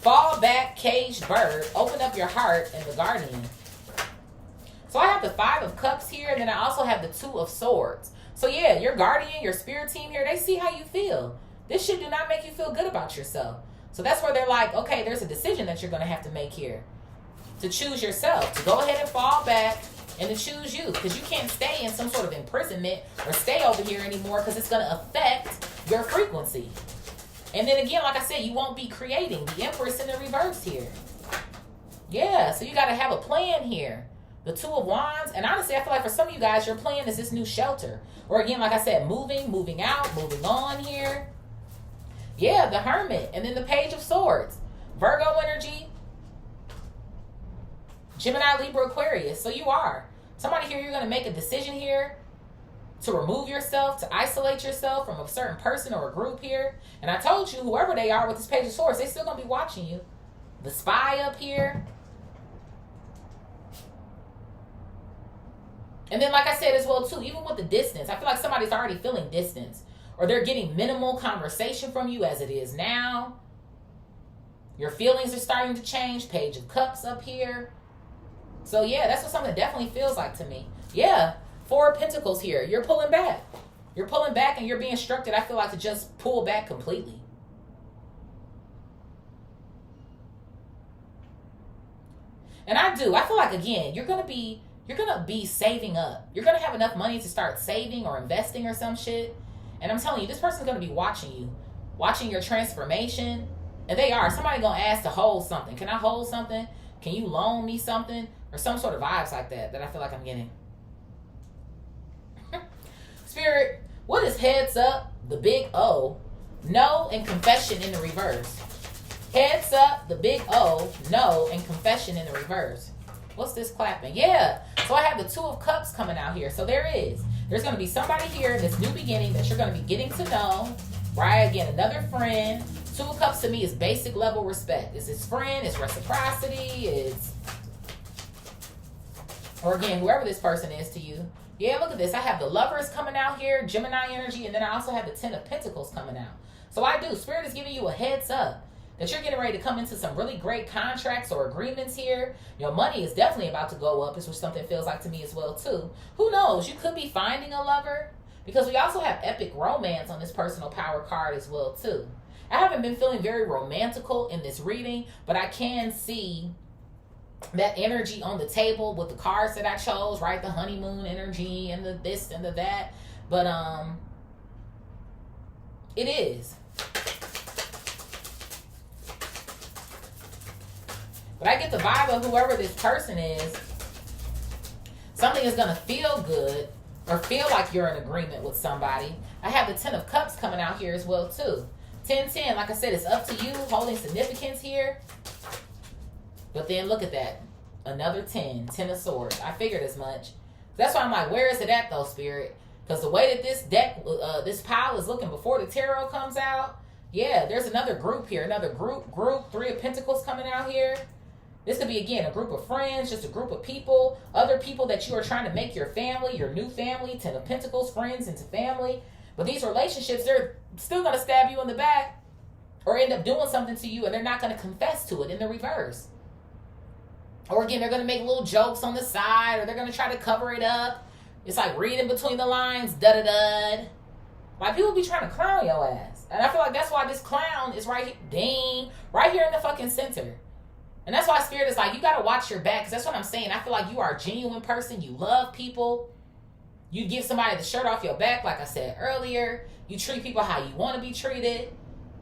Fall back, caged bird. Open up your heart and the guardian. So I have the 5 of cups here, and then I also have the 2 of swords. So yeah, your guardian, your spirit team here, they see how you feel. This shit do not make you feel good about yourself. So that's where they're like, okay, there's a decision that you're going to have to make here. To choose yourself. To go ahead and fall back and to choose you. Because you can't stay in some sort of imprisonment or stay over here anymore because it's going to affect your frequency. And then again, like I said, you won't be creating. The Empress in the reverse here. Yeah, so you got to have a plan here. The 2 of Wands. And honestly, I feel like for some of you guys, your plan is this new shelter. Or again, like I said, moving out, moving on here. Yeah, the Hermit. And then the Page of Swords. Virgo energy. Gemini, Libra, Aquarius. So you are. Somebody here, you're going to make a decision here to remove yourself, to isolate yourself from a certain person or a group here. And I told you, whoever they are with this Page of Swords, they're still going to be watching you. The Spy up here. And then, like I said as well, too, even with the distance, I feel like somebody's already feeling distance. Or they're getting minimal conversation from you as it is now. Your feelings are starting to change. Page of Cups up here. So, yeah, that's what something definitely feels like to me. Yeah, 4 of Pentacles here. You're pulling back. You're pulling back and you're being instructed, I feel like, to just pull back completely. And I do. I feel like, again, you're going to be saving up. You're going to have enough money to start saving or investing or some shit. And I'm telling you, this person's going to be watching you. Watching your transformation. And they are. Somebody going to ask to hold something. Can I hold something? Can you loan me something? Or some sort of vibes like that I feel like I'm getting. Spirit, what is heads up? The big O. No and confession in the reverse. Heads up, the big O. No and confession in the reverse. What's this clapping? Yeah. So I have the 2 of Cups coming out here. So there is. There's going to be somebody here, this new beginning that you're going to be getting to know. Right? Again, another friend. 2 of Cups to me is basic level respect. It's his friend. It's reciprocity. It's... Or again, whoever this person is to you. Yeah, look at this. I have the Lovers coming out here. Gemini energy. And then I also have the 10 of Pentacles coming out. So I do. Spirit is giving you a heads up. That you're getting ready to come into some really great contracts or agreements here. Your money is definitely about to go up, is what something feels like to me as well, too. Who knows? You could be finding a lover. Because we also have epic romance on this personal power card as well, too. I haven't been feeling very romantical in this reading, but I can see that energy on the table with the cards that I chose, right? The honeymoon energy and the this and the that. But, it is. But I get the vibe of whoever this person is, something is going to feel good or feel like you're in agreement with somebody. I have the 10 of Cups coming out here as well, too. 10-10, like I said, it's up to you, holding significance here. But then look at that. Another 10 of Swords. I figured as much. That's why I'm like, where is it at, though, Spirit? Because the way that this deck, this pile is looking before the tarot comes out, yeah, there's another group here. Another group. 3 of Pentacles coming out here. This could be, again, a group of friends, just a group of people, other people that you are trying to make your family, your new family, 10 of Pentacles, friends into family. But these relationships, they're still going to stab you in the back or end up doing something to you, and they're not going to confess to it in the reverse. Or, again, they're going to make little jokes on the side, or they're going to try to cover it up. It's like reading between the lines, da-da-da. Like, people be trying to clown your ass. And I feel like that's why this clown is right here, ding, right here in the fucking center. And that's why Spirit is like, you got to watch your back. Because that's what I'm saying. I feel like you are a genuine person. You love people. You give somebody the shirt off your back, like I said earlier. You treat people how you want to be treated.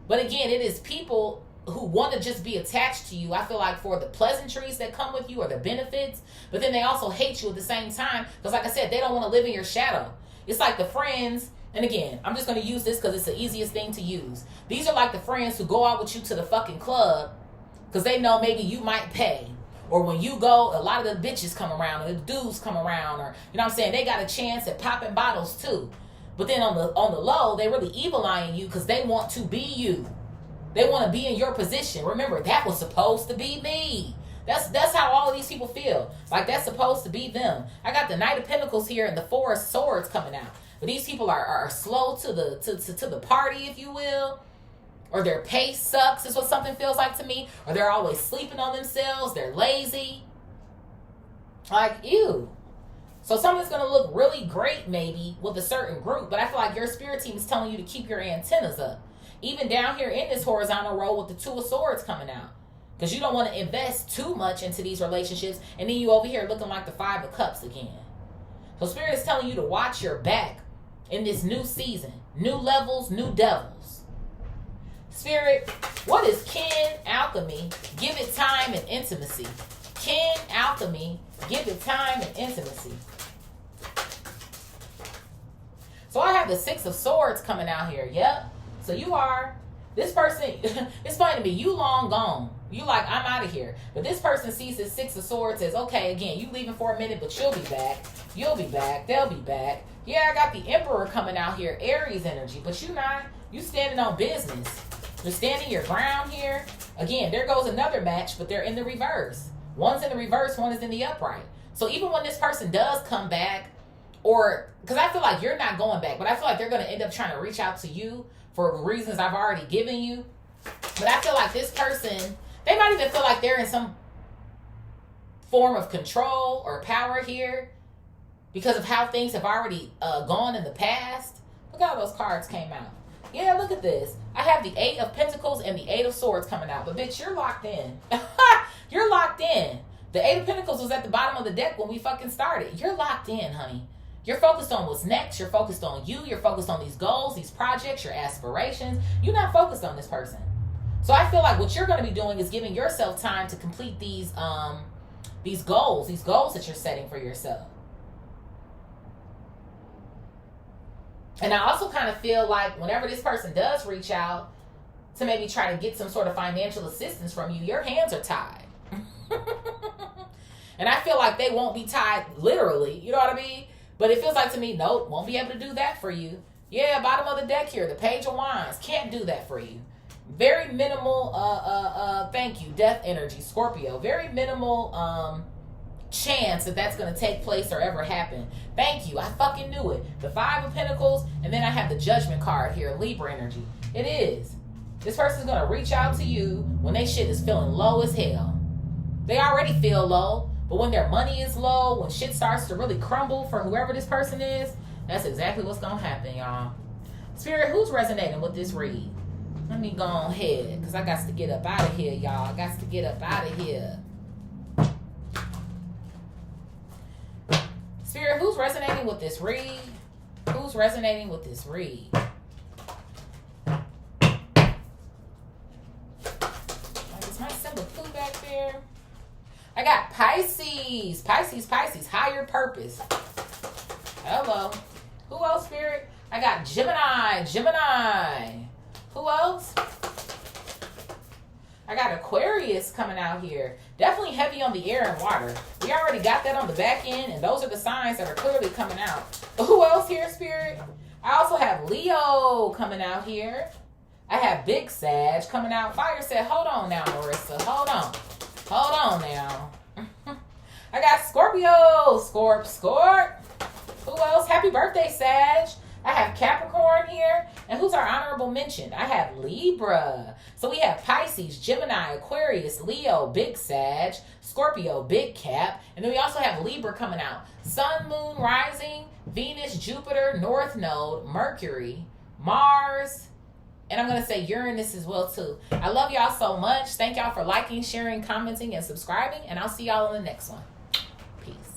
But again, it is people who want to just be attached to you. I feel like for the pleasantries that come with you or the benefits. But then they also hate you at the same time. Because like I said, they don't want to live in your shadow. It's like the friends. And again, I'm just going to use this because it's the easiest thing to use. These are like the friends who go out with you to the fucking club. Because they know maybe you might pay. Or when you go, a lot of the bitches come around, or the dudes come around, or, you know what I'm saying, they got a chance at popping bottles too. But then on the low, they really evil eyeing you because they want to be you. They want to be in your position. Remember, that was supposed to be me. That's how all of these people feel. Like that's supposed to be them. I got the Knight of Pentacles here and the Four of Swords coming out. But these people are slow to the party, if you will. Or their pace sucks is what something feels like to me. Or they're always sleeping on themselves. They're lazy. Like, ew. So something's going to look really great maybe with a certain group. But I feel like your spirit team is telling you to keep your antennas up. Even down here in this horizontal row with the Two of Swords coming out. Because you don't want to invest too much into these relationships. And then you over here looking like the Five of Cups again. So Spirit is telling you to watch your back in this new season. New levels, new devils. Spirit, what is kin alchemy? Give it time and intimacy. Kin alchemy, give it time and intimacy. So I have the Six of Swords coming out here. Yep. So you are, this person, it's funny to me, you long gone. You like, I'm out of here. But this person sees this Six of Swords as, okay, again, you leaving for a minute, but you'll be back. You'll be back. They'll be back. Yeah, I got the Emperor coming out here, Aries energy. But you not. You standing on business. You're standing your ground here. Again, there goes another match, but they're in the reverse. One's in the reverse, one is in the upright. So even when this person does come back, or, because I feel like you're not going back, but I feel like they're going to end up trying to reach out to you for reasons I've already given you. But I feel like this person, they might even feel like they're in some form of control or power here because of how things have already gone in the past. Look how those cards came out. Yeah, look at this. I have the Eight of Pentacles and the Eight of Swords coming out. But bitch, you're locked in. You're locked in. The Eight of Pentacles was at the bottom of the deck when we fucking started. You're locked in, honey. You're focused on what's next. You're focused on you. You're focused on these goals, these projects, your aspirations. You're not focused on this person. So I feel like what you're going to be doing is giving yourself time to complete these goals that you're setting for yourself. And I also kind of feel like whenever this person does reach out to maybe try to get some sort of financial assistance from you, your hands are tied. And I feel like they won't be tied literally, you know what I mean? But it feels like to me, nope, won't be able to do that for you. Yeah, bottom of the deck here, the Page of Wands, can't do that for you. Very minimal, thank you, death energy, Scorpio. Very minimal chance that that's going to take place or ever happen. Thank you, I fucking knew it. The Five of Pentacles, and then I have the Judgment card here, Libra energy. It is. This person's going to reach out to you when they shit is feeling low as hell. They already feel low, but when their money is low, when shit starts to really crumble for whoever this person is, that's exactly what's going to happen, y'all. Spirit, who's resonating with this read? Let me go ahead, because I got to get up out of here, y'all. I got to get up out of here. Spirit, who's resonating with this read? Who's resonating with this read? Is my symbol clue back there? I got Pisces. Pisces. Higher purpose. Hello. Who else, Spirit? I got Gemini. Who else? I got Aquarius coming out here. Definitely heavy on the air and water. We already got that on the back end, and those are the signs that are clearly coming out. But who else here, Spirit? I also have Leo coming out here. I have Big Sag coming out. Fire said, hold on now, Marisa. Hold on now. I got Scorpio. Scorp. Who else? Happy birthday, Sag. I have Capricorn here. And who's our honorable mention? I have Libra. So we have Pisces, Gemini, Aquarius, Leo, Big Sag, Scorpio, Big Cap. And then we also have Libra coming out. Sun, Moon, Rising, Venus, Jupiter, North Node, Mercury, Mars, and I'm going to say Uranus as well, too. I love y'all so much. Thank y'all for liking, sharing, commenting, and subscribing. And I'll see y'all in the next one. Peace.